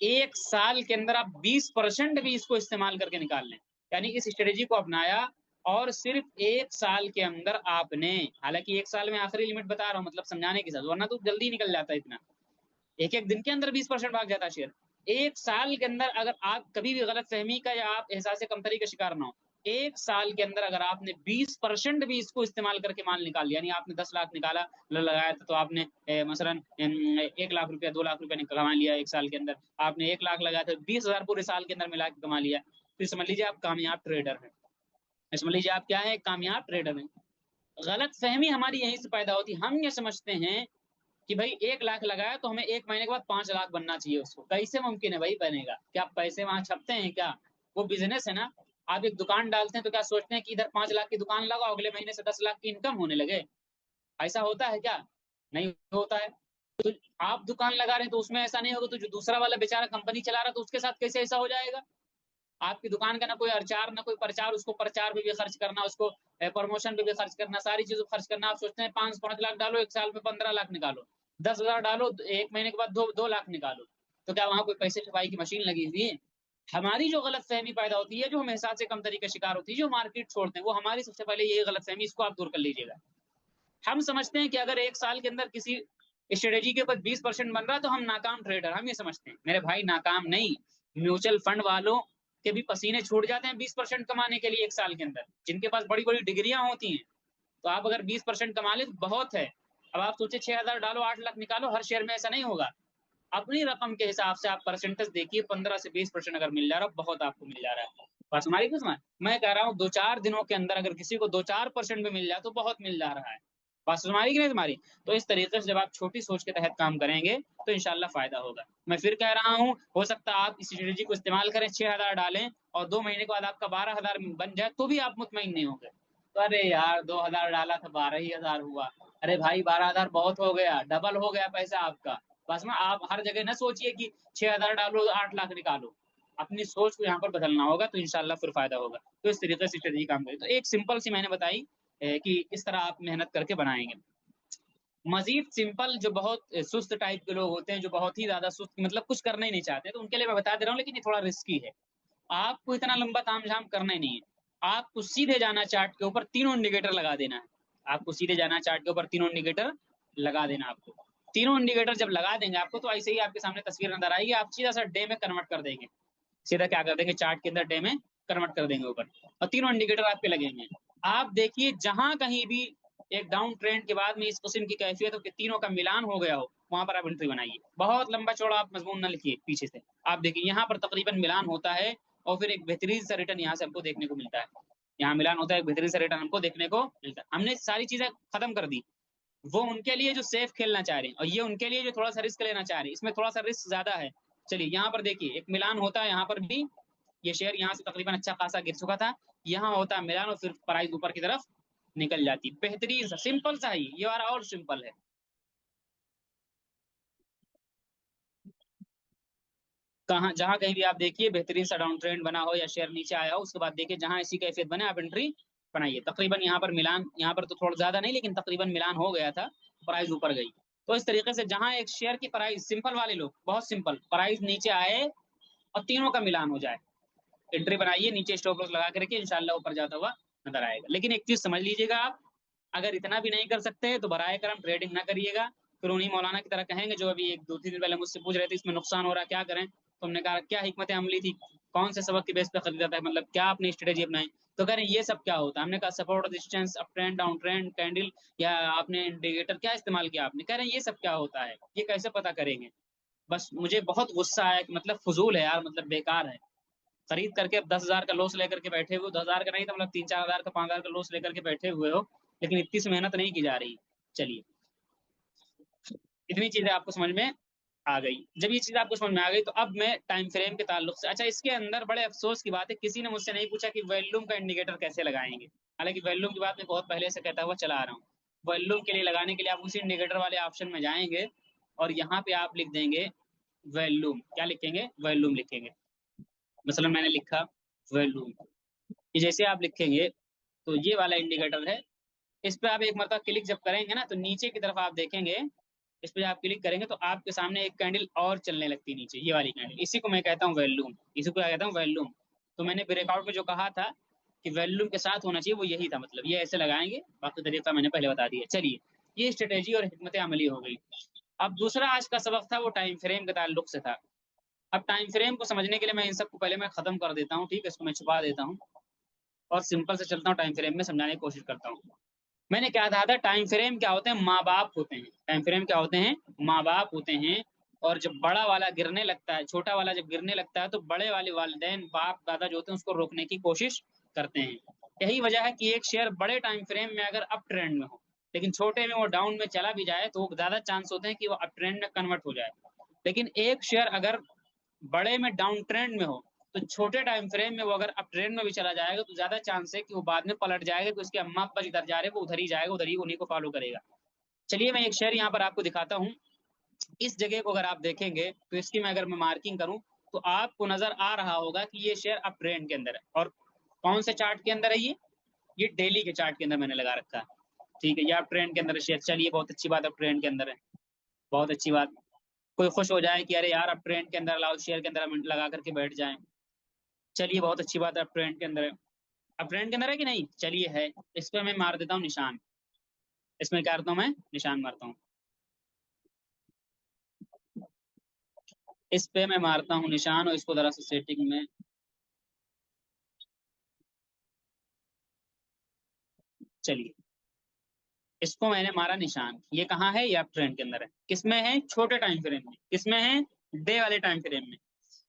एक साल के अंदर आप 20% भी इसको इस्तेमाल करके निकाल लें, यानी इस स्ट्रेटेजी को अपनाया और सिर्फ एक साल के अंदर आपने, हालांकि एक साल में आखिरी लिमिट बता रहा हूं मतलब समझाने के साथ, वरना तो जल्दी निकल जाता है इतना, एक एक दिन के अंदर 20% भाग जाता है शेयर। एक साल के अंदर अगर आप कभी भी गलत फहमी का या आप एहसास कमतरी का शिकार ना हो, एक साल के अंदर अगर आपने 20% भी इसको इस्तेमाल करके माल निकाल लिया, यानी आपने 10 लाख निकाला लगाया था, तो आपने मसलन 1 लाख रुपया 2 लाख रुपया कमा लिया एक साल के अंदर। आपने 1 लाख लगाया था, 20,000 पूरे साल के अंदर मिला के कमा लिया। फिर समझ लीजिए आप कामयाब ट्रेडर हैं। समझ लीजिए आप क्या है? कामयाब ट्रेडर हैं। गलत फहमी हमारी यहीं से पैदा होती है। हम ये समझते हैं कि भाई 1 लाख लगाया तो हमें 1 महीने के बाद 5 लाख बनना चाहिए। उसको कैसे मुमकिन है भाई बनेगा? क्या पैसे वहां छपते हैं क्या? वो बिजनेस है ना। आप एक दुकान डालते हैं तो क्या सोचते हैं कि इधर 5 लाख की दुकान लगाओ, अगले महीने से 10 लाख की इनकम होने लगे? ऐसा होता है क्या? नहीं होता है। तो आप दुकान लगा रहे हैं तो उसमें ऐसा नहीं होगा, तो जो दूसरा वाला बेचारा कंपनी चला रहा है तो उसके साथ कैसे ऐसा हो जाएगा? आपकी दुकान का ना कोई अरचार ना कोई प्रचार, उसको प्रचार पे भी खर्च करना, उसको प्रमोशन पे भी खर्च करना, सारी चीजों पर खर्च करना। आप सोचते हैं 5-5 लाख डालो, एक साल में 15 लाख निकालो, 10,000 डालो, एक महीने के बाद 2 लाख निकालो, तो क्या वहां कोई पैसे छुपाई की मशीन लगी हुई है? हमारी जो गलत फहमी पैदा होती है, जो हम एहसास से कम तरीके शिकार होती है, जो मार्केट छोड़ते हैं, वो हमारी सबसे पहले ये गलत फहमी, इसको आप दूर कर लीजिएगा। हम समझते हैं कि अगर एक साल के अंदर किसी स्ट्रेटेजी के ऊपर 20% बन रहा है तो हम नाकाम ट्रेडर, हम ये समझते हैं। मेरे भाई नाकाम नहीं, म्यूचुअल फंड वालों के भी पसीने छूट जाते हैं 20% कमाने के लिए एक साल के अंदर, जिनके पास बड़ी बड़ी डिग्रियां होती हैं। तो आप अगर 20% कमा ले तो बहुत है। अब आप सोचे 6,000 डालो 8 लाख निकालो, हर शेयर में ऐसा नहीं होगा। अपनी रकम के हिसाब से आप परसेंटेज देखिए, 15 से 20% अगर मिल जा रहा है, बहुत आपको मिल जा रहा है। बस हमारी कुछ मैं कह रहा हूँ 2-4 दिनों के अंदर अगर किसी को 2-4% भी मिल जाए तो बहुत मिल जा रहा है। बात तुम्हारी कि नहीं तुम्हारी? तो इस तरीके से जब आप छोटी सोच के तहत काम करेंगे तो इंशाल्लाह फायदा होगा। मैं फिर कह रहा हूँ, हो सकता है आप इस स्ट्रेटेजी को इस्तेमाल करें, 6,000 डालें और 2 महीने के बाद आपका 12,000 बन जाए तो भी आप मुतमईन नहीं होंगे। तो अरे यार 2,000 डाला था 12 ही हजार हुआ, अरे भाई 12,000 बहुत हो गया, डबल हो गया पैसा आपका। बस में आप हर जगह ना सोचिए कि 6,000 डालो 8 लाख निकालो। अपनी सोच को यहाँ पर बदलना होगा तो इंशाल्लाह फिर फायदा होगा। तो इस तरीके से स्ट्रेटेजी काम करें। तो एक सिंपल सी मैंने बताई कि इस तरह आप मेहनत करके बनाएंगे। मजीद सिंपल जो बहुत सुस्त टाइप के लोग होते हैं, जो बहुत ही ज्यादा सुस्त, मतलब कुछ करना ही नहीं चाहते, तो उनके लिए मैं बता दे रहा हूँ, लेकिन ये थोड़ा रिस्की है। आपको इतना लंबा तामझाम करना ही नहीं है। आपको सीधे जाना चार्ट के ऊपर, तीनों इंडिकेटर लगा देना है। आपको सीधे जाना चार्ट के ऊपर, तीनों इंडिकेटर लगा देना आपको। तीनों इंडिकेटर जब लगा देंगे आपको, तो ऐसे ही आपके सामने तस्वीर नजर आएगी, आप सीधा सा डे में कन्वर्ट कर देंगे। सीधा क्या कर देंगे, चार्ट के अंदर डे में कन्वर्ट कर देंगे ऊपर, और तीनों इंडिकेटर आपके लगेंगे। आप देखिए जहां कहीं भी एक डाउन ट्रेंड के बाद में इस किस्म की कैफियत हो कि तीनों का मिलान हो गया हो, वहां पर आप एंट्री बनाइए। बहुत लंबा चौड़ा आप मजमून न लिखिए पीछे से। आप देखिए यहाँ पर तकरीबन मिलान होता है और फिर एक बेहतरीन सा रिटर्न यहाँ से हमको देखने को मिलता है। यहाँ मिलान होता है, एक बेहतरीन सा रिटर्न हमको देखने को मिलता है। हमने सारी चीजें खत्म कर दी। वो उनके लिए जो सेफ खेलना चाह रहे हैं, और ये उनके लिए जो थोड़ा सा रिस्क लेना चाह रहे हैं, इसमें थोड़ा सा रिस्क ज्यादा है। चलिए यहाँ पर देखिए एक मिलान होता है, यहाँ पर भी ये शेयर यहाँ से तकरीबन अच्छा खासा गिर चुका था। यहाँ होता है मिलान और फिर प्राइस ऊपर की तरफ निकल जाती। बेहतरीन सा सिंपल सा ही ये वाला, और सिंपल है। कहाँ जहां कहीं भी आप देखिए बेहतरीन सा डाउन ट्रेंड बना हो या शेयर नीचे आया हो, उसके बाद देखिए जहां ऐसी कैफियत बने आप एंट्री बनाइए। तकरीबन यहाँ पर मिलान, यहाँ पर तो थोड़ा ज्यादा नहीं लेकिन तकरीबन मिलान हो गया था, प्राइस ऊपर गई। तो इस तरीके से जहां एक शेयर की प्राइस, सिंपल वाले लोग बहुत सिंपल, प्राइस नीचे आए और तीनों का मिलान हो जाए, एंट्री बनाइए, नीचे स्टॉप लॉस लगा के रखिए, इंशाल्लाह ऊपर जाता हुआ नजर आएगा। लेकिन एक चीज समझ लीजिएगा आप, अगर इतना भी नहीं कर सकते तो बराए करम ट्रेडिंग ना करिएगा। फिर उन्हीं मौलाना की तरह कहेंगे जो अभी 1-2-3 दिन पहले मुझसे पूछ रहे थे इसमें नुकसान हो रहा है क्या करें, तो हमने कहा क्या हिकमत अमली थी, कौन से सबक के बेस पे खरीदा था, मतलब क्या आपने स्ट्रेटेजी अपनाई। तो कह रहे हैं ये सब क्या होता है, हमने कहा support resistance, up trend down trend candle, या आपने इंडिकेटर क्या इस्तेमाल किया आपने। कह रहे हैं ये सब क्या होता है, ये कैसे पता करेंगे। बस मुझे बहुत गुस्सा आया कि मतलब फजूल है यार, मतलब बेकार है। खरीद करके अब 10,000 का लॉस लेकर के बैठे हुए, 10,000 का नहीं तो मतलब 3-4 हजार का, 5,000 का लॉस लेकर के बैठे हुए हो, लेकिन इतनी सी मेहनत नहीं की जा रही। चलिए, इतनी चीजें आपको समझ में आ गई। जब ये चीज आपको समझ में आ गई तो अब मैं टाइम फ्रेम के ताल्लुक से, अच्छा इसके अंदर बड़े अफसोस की बात है, किसी ने मुझसे नहीं पूछा कि वॉल्यूम का इंडिकेटर कैसे लगाएंगे। हालांकि वॉल्यूम की बात मैं बहुत पहले से कहता हुआ चला आ रहा हूँ। वॉल्यूम के लिए लगाने के लिए आप उसी इंडिकेटर वाले ऑप्शन में जाएंगे और यहाँ पे आप लिख देंगे वॉल्यूम। क्या लिखेंगे, वॉल्यूम लिखेंगे। मसलन मैंने लिखा वॉल्यूम, ये जैसे आप लिखेंगे तो ये वाला इंडिकेटर है। इस पे आप एक मरतबा क्लिक जब करेंगे ना तो नीचे की तरफ आप देखेंगे, इस पे आप क्लिक करेंगे तो आपके सामने एक कैंडल और चलने लगती है नीचे, ये वाली कैंडल, इसी को मैं कहता हूँ वॉल्यूम, इसी को क्या कहता हूँ वॉल्यूम। तो मैंने ब्रेकआउट में जो कहा था कि वॉल्यूम के साथ होना चाहिए वो यही था, मतलब ये ऐसे लगाएंगे, बाकी तरीका मैंने पहले बता दिया। चलिए, ये स्ट्रेटेजी और हिकमत अमली हो गई। अब दूसरा आज का सबक था वो टाइम फ्रेम के ताल्लुक से था। अब टाइम फ्रेम को समझने के लिए मैं इन सबको पहले मैं खत्म कर देता हूँ, ठीक है, इसको मैं छुपा देता हूँ और सिंपल से चलता हूँ, टाइम फ्रेम में समझाने की कोशिश करता हूँ। मैंने क्या कहा था, टाइम फ्रेम क्या होते हैं, माँ बाप होते हैं। टाइम फ्रेम क्या होते हैं, माँ बाप होते हैं। और जब बड़ा वाला गिरने लगता है, छोटा वाला जब गिरने लगता है, तो बड़े वाले वालिदैन बाप दादा जो होते हैं उसको रोकने की कोशिश करते हैं। यही वजह है कि एक शेयर बड़े टाइम फ्रेम में अगर अप ट्रेंड में हो, लेकिन छोटे में वो डाउन में चला भी जाए, तो ज्यादा चांस होते हैं कि वो अप ट्रेंड में कन्वर्ट हो जाए। लेकिन एक शेयर अगर बड़े में डाउन ट्रेंड में हो, तो छोटे टाइम फ्रेम में वो अगर अप ट्रेंड में भी चला जाएगा तो ज्यादा चांस है कि वो बाद में पलट जाएगा, कि उसके अम्मा अब्बा जिधर जा रहे हैं वो उधर ही जाएगा, उधर ही उन्हीं को फॉलो करेगा। चलिए मैं एक शेयर यहाँ पर आपको दिखाता हूँ। इस जगह को अगर आप देखेंगे तो इसकी अगर मैं मार्किंग करूं तो आपको नजर आ रहा होगा कि ये शेयर अप ट्रेंड के अंदर है। और कौन से चार्ट के अंदर है ये डेली के चार्ट के अंदर मैंने लगा रखा है। ठीक है, ये अप ट्रेंड के अंदर है शेयर। चलिए बहुत अच्छी बात, अप ट्रेंड के अंदर है, बहुत अच्छी बात। कोई खुश हो जाए कि अरे यार अब ट्रेंड के अंदर अलाउ शेयर के अंदर हम लगा करके बैठ जाएं। चलिए बहुत अच्छी बात है, अब ट्रेंड के अंदर है। अब ट्रेंड के अंदर है कि नहीं, चलिए है। इस पे मैं मार देता हूँ निशान। इसमें क्या करता हूँ मैं, निशान मारता हूँ। इस पे मैं मारता हूँ निशान और इसको जरा सा सेटिंग में। चलिए इसको मैंने मारा निशान, ये कहाँ है, ये अप ट्रेंड के अंदर है। किसमें है, छोटे टाइम फ्रेम में। किसमें है, डे वाले टाइम फ्रेम में।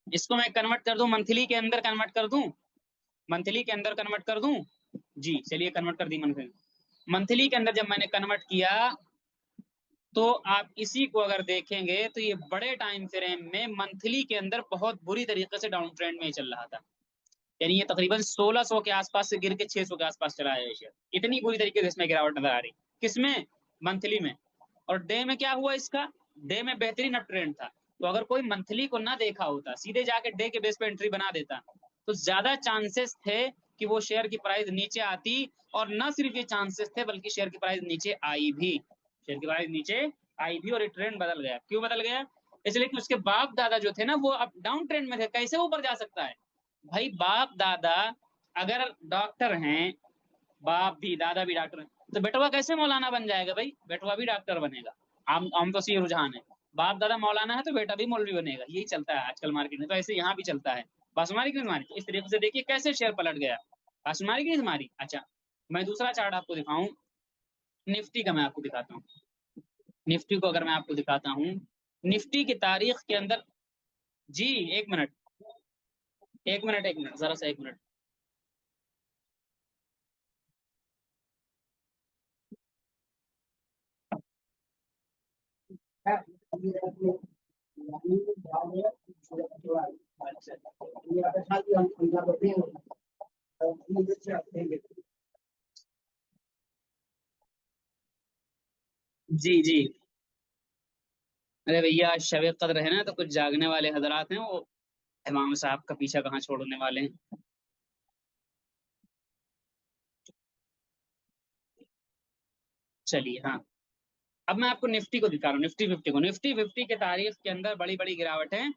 इसको मैं कन्वर्ट कर दूं मंथली के अंदर, कन्वर्ट कर दूं मंथली के अंदर, कन्वर्ट कर दूं। जी चलिए कन्वर्ट कर दी मंथली। मंथली के अंदर जब मैंने कन्वर्ट किया तो आप इसी को अगर देखेंगे तो ये बड़े टाइम फ्रेम में मंथली के अंदर बहुत बुरी तरीके से डाउन ट्रेंड में ही चल रहा था। यानी ये तकरीबन 1600 के आसपास से गिर के 600 के आसपास चला है ये शेयर। इतनी बुरी तरीके से इसमें गिरावट नजर आ रही। किसमें, मंथली में। और डे में क्या हुआ इसका, डे में बेहतरीन अप ट्रेंड था। तो अगर कोई मंथली को ना देखा होता, सीधे जाके डे के बेस पे एंट्री बना देता, तो ज्यादा चांसेस थे कि वो शेयर की प्राइस नीचे आती। और ना सिर्फ ये चांसेस थे बल्कि शेयर की प्राइस नीचे आई भी। शेयर की प्राइस नीचे आई भी और ये ट्रेंड बदल गया। क्यों बदल गया, इसलिए कि उसके बाप दादा जो थे ना वो अब डाउन ट्रेंड में थे। कैसे ऊपर जा सकता है भाई, बाप दादा अगर डॉक्टर हैं, बाप भी दादा भी डॉक्टर हैं, तो बेटवा कैसे मौलाना बन जाएगा भाई, बेटवा भी डॉक्टर बनेगा। आम तो ये रुझान है। बाप दादा मौलाना है तो बेटा भी मौलवी बनेगा, यही चलता है आजकल मार्केट में। तो ऐसे यहाँ भी चलता है। बात हमारी की तुम्हारी, इस तरीके से देखिए कैसे शेयर पलट गया। बात हमारी की तुम्हारी। अच्छा, मैं दूसरा चार्ट आपको दिखाऊं, निफ्टी का मैं आपको दिखाता हूँ। निफ्टी को अगर मैं आपको दिखाता हूँ, निफ्टी की तारीख के अंदर। जी एक मिनट, एक मिनट, एक मिनट, जरा सा एक मिनट। जी जी। अरे भैया आज शब कद्र है ना, तो कुछ जागने वाले हजरात हैं, वो इमाम साहब का पीछा कहाँ छोड़ने वाले हैं। चलिए हाँ, अब मैं आपको निफ्टी को दिखा रहा हूँ, निफ्टी फिफ्टी को। निफ्टी फिफ्टी के तारीख के अंदर बड़ी बड़ी गिरावटें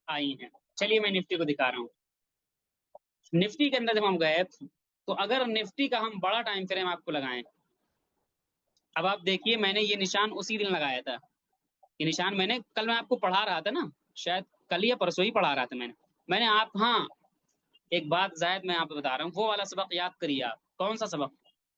आई हैं। चलिए मैं निफ्टी को दिखा रहा हूँ। निफ्टी के अंदर जब हम गए तो अगर निफ्टी का हम बड़ा टाइम फ्रेम आपको लगाएं, अब आप देखिए मैंने ये निशान उसी दिन लगाया था। ये निशान मैंने कल, मैं आपको पढ़ा रहा था ना, शायद कल या परसों ही पढ़ा रहा था मैंने। मैंने आप, हाँ, एक बात जायद मैं आपको बता रहा हूँ, वो वाला सबक याद करिए आप। कौन सा सबक,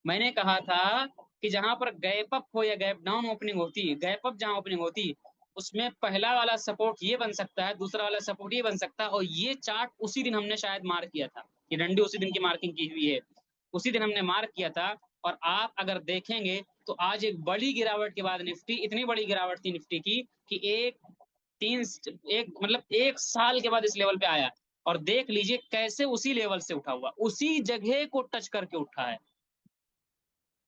मैंने कहा था कि जहां पर गैप अप हो या गैप डाउन ओपनिंग होती है, गैप अप जहां ओपनिंग होती है, उसमें पहला वाला सपोर्ट ये बन सकता है, दूसरा वाला सपोर्ट ये बन सकता है। और ये चार्ट उसी दिन हमने शायद मार्क किया था, ये डंडी उसी दिन की मार्किंग की हुई है, उसी दिन हमने मार्क किया था। और आप अगर देखेंगे तो आज एक बड़ी गिरावट के बाद निफ्टी, इतनी बड़ी गिरावट थी निफ्टी की कि तीन एक मतलब 1 साल के बाद इस लेवल पे आया। और देख लीजिए कैसे उसी लेवल से उठा हुआ, उसी जगह को टच करके उठा है।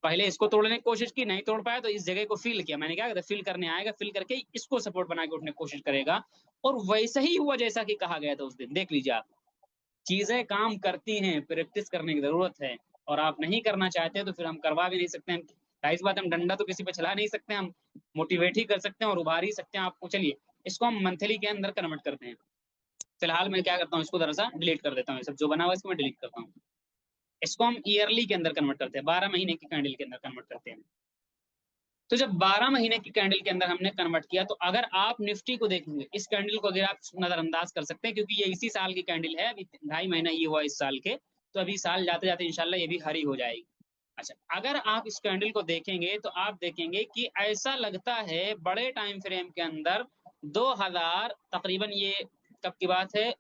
पहले इसको तोड़ने की कोशिश की, नहीं तोड़ पाया, तो इस जगह को फिल किया। मैंने क्या कहता, फिल करने आएगा, फिल करके इसको सपोर्ट बना के उठने की कोशिश करेगा। और वैसा ही हुआ जैसा कि कहा गया था उस दिन। देख लीजिए आप, चीजें काम करती हैं, प्रैक्टिस करने की जरूरत है। और आप नहीं करना चाहते तो फिर हम करवा भी नहीं सकते हैं। जाहिर बात, हम डंडा तो किसी पे चला नहीं सकते, हम मोटिवेट ही कर सकते हैं और उभार ही सकते हैं आपको। चलिए इसको हम मंथली के अंदर कन्वर्ट करते हैं। फिलहाल मैं क्या करता हूँ, इसको जरा सा डिलीट कर देता हूँ, ये सब जो बना हुआ है इसको मैं डिलीट करता हूँ। इसको हम ईयरली के अंदर कन्वर्ट करते हैं, 12 महीने की कैंडल के अंदर कन्वर्ट करते हैं। तो जब 12 महीने की कैंडल के अंदर हमने कन्वर्ट किया, तो अगर आप निफ्टी को देखेंगे, इस कैंडल को अगर आप नजरअंदाज कर सकते हैं, क्योंकि ये इसी साल की कैंडल है, अभी 2.5 महीना ये हुआ इस साल के। तो अभी साल जाते जाते इंशाल्लाह ये भी हरी हो जाएगी। अच्छा, अगर आप इस कैंडल को देखेंगे तो आप देखेंगे कि ऐसा लगता है बड़े टाइम फ्रेम के अंदर 2000 तकरीबन, ये कब की बात है,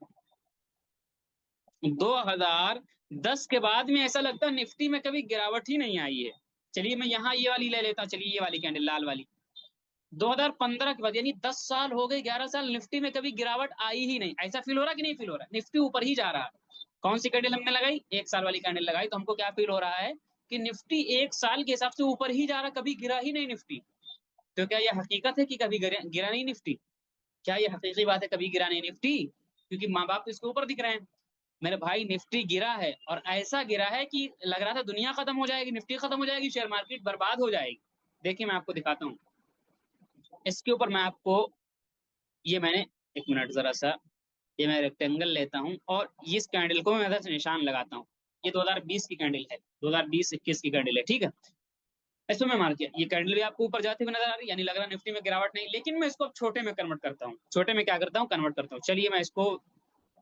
2010 के बाद में ऐसा लगता है निफ्टी में कभी गिरावट ही नहीं आई है। चलिए मैं यहाँ ये वाली ले लेता हूँ, चलिए ये वाली कैंडल लाल वाली, 2015 के बाद, यानी 10 साल हो गए, 11 साल, निफ्टी में कभी गिरावट आई ही नहीं। ऐसा फील हो रहा है कि नहीं फील हो रहा है, निफ्टी ऊपर ही जा रहा है। कौन सी कैंडल हमने लगाई, 1 साल वाली कैंडल लगाई, तो हमको क्या फील हो रहा है कि निफ्टी 1 साल के हिसाब से ऊपर ही जा रहा है, कभी गिरा ही नहीं निफ्टी। तो क्या यह हकीकत है कि कभी गिरा नहीं निफ्टी? क्या ये हकीकी बात है कभी गिरा नहीं निफ्टी? क्योंकि माँ बाप तो इसके ऊपर दिख रहे हैं। मेरे भाई निफ्टी गिरा है, और ऐसा गिरा है कि लग रहा था दुनिया खत्म हो जाएगी, निफ्टी खत्म हो जाएगी, शेयर मार्केट बर्बाद हो जाएगी। देखिए मैं आपको दिखाता हूँ इसके ऊपर। मैं आपको ये मैंने, एक मिनट जरा सा, ये मैं रेक्टेंगल लेता हूँ और इस कैंडल को मैं इधर से निशान लगाता हूँ। ये 2020 की कैंडल है, 2020-21 की कैंडल है, ठीक है। इसमें मैं मार किया, ये कैंडल भी आपको ऊपर जाती हुई नजर आ रही है, यानी लग रहा है निफ्टी में गिरावट नहीं, लेकिन मैं इसको अब छोटे में कन्वर्ट करता हूँ। छोटे में क्या करता हूँ, कन्वर्ट करता हूँ। चलिए मैं इसको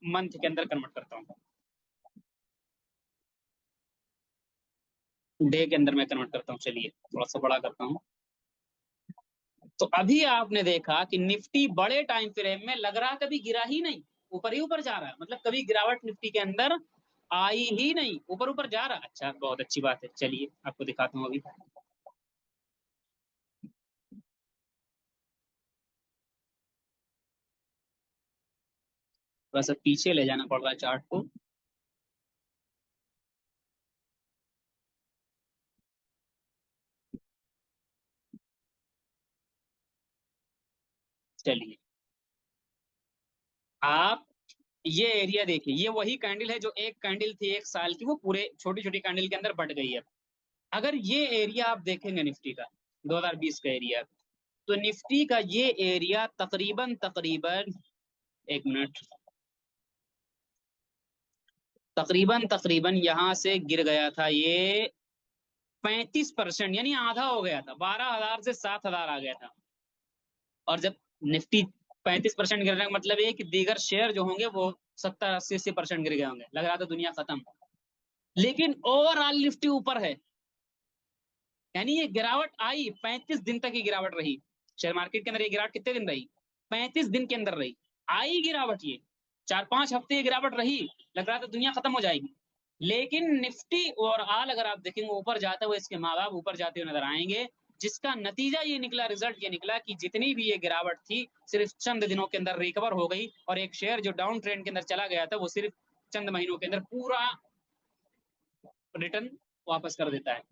मंथ के अंदर कन्वर्ट करता हूँ, डे के अंदर मैं कन्वर्ट करता हूँ। चलिए थोड़ा सा बड़ा करता हूँ। तो अभी आपने देखा कि निफ्टी बड़े टाइम फ्रेम में लग रहा कभी गिरा ही नहीं, ऊपर ही ऊपर जा रहा है, मतलब कभी गिरावट निफ्टी के अंदर आई ही नहीं, ऊपर ऊपर जा रहा। अच्छा, बहुत अच्छी बात है। चलिए आपको दिखाता हूँ अभी। थोड़ा सा पीछे ले जाना पड़ रहा है चार्ट को। चलिए आप ये एरिया देखिए, ये वही कैंडल है जो एक कैंडल थी एक साल की, वो पूरे छोटी छोटी कैंडल के अंदर बढ़ गई है। अगर ये एरिया आप देखेंगे निफ्टी का, 2020 का एरिया, तो निफ्टी का ये एरिया तकरीबन तकरीबन, एक मिनट, तकरीबन तकरीबन यहां से गिर गया था ये 35%, यानी आधा हो गया था, 12,000 से 7,000 आ गया था। और जब निफ्टी 35% गिरने का मतलब ये कि दीगर शेयर जो होंगे वो 70-80% गिर गए होंगे, लग रहा था दुनिया खत्म। लेकिन ओवरऑल निफ्टी ऊपर है, यानी ये गिरावट आई, 35 दिन तक की गिरावट रही। शेयर मार्केट के अंदर ये गिरावट कितने दिन रही? 35 दिन के अंदर रही। आई गिरावट ये 4-5 हफ्ते ये गिरावट रही, लग रहा था दुनिया खत्म हो जाएगी। लेकिन निफ्टी ओवरऑल अगर आप देखेंगे ऊपर जाते हुए, इसके माँ बाप ऊपर जाते हुए नजर आएंगे, जिसका नतीजा ये निकला, रिजल्ट ये निकला कि जितनी भी ये गिरावट थी सिर्फ चंद दिनों के अंदर रिकवर हो गई, और एक शेयर जो डाउन ट्रेंड के अंदर चला गया था वो सिर्फ चंद महीनों के अंदर पूरा रिटर्न वापस कर देता है।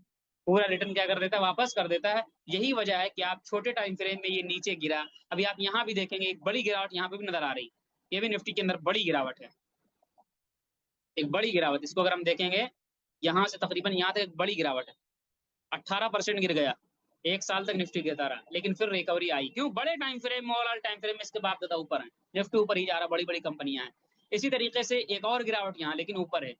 पूरा रिटर्न क्या कर देता है, वापस कर देता है। यही वजह है कि आप छोटे टाइम फ्रेम में ये नीचे गिरा। अभी आप यहाँ भी देखेंगे एक बड़ी गिरावट यहाँ पे भी नजर आ रही, ये भी निफ्टी के अंदर बड़ी गिरावट है, एक बड़ी गिरावट। इसको अगर हम देखेंगे यहाँ से तकरीबन यहाँ तक एक बड़ी गिरावट है, 18% गिर गया। एक साल तक निफ्टी गिरता रहा, लेकिन फिर रिकवरी आई। क्यों? बड़े time frame, overall time frame में इसके बाप दादा ऊपर है, निफ्टी ऊपर ही जा रहा, बड़ी बड़ी कंपनियां हैं। इसी तरीके से एक और गिरावट यहाँ, लेकिन ऊपर है,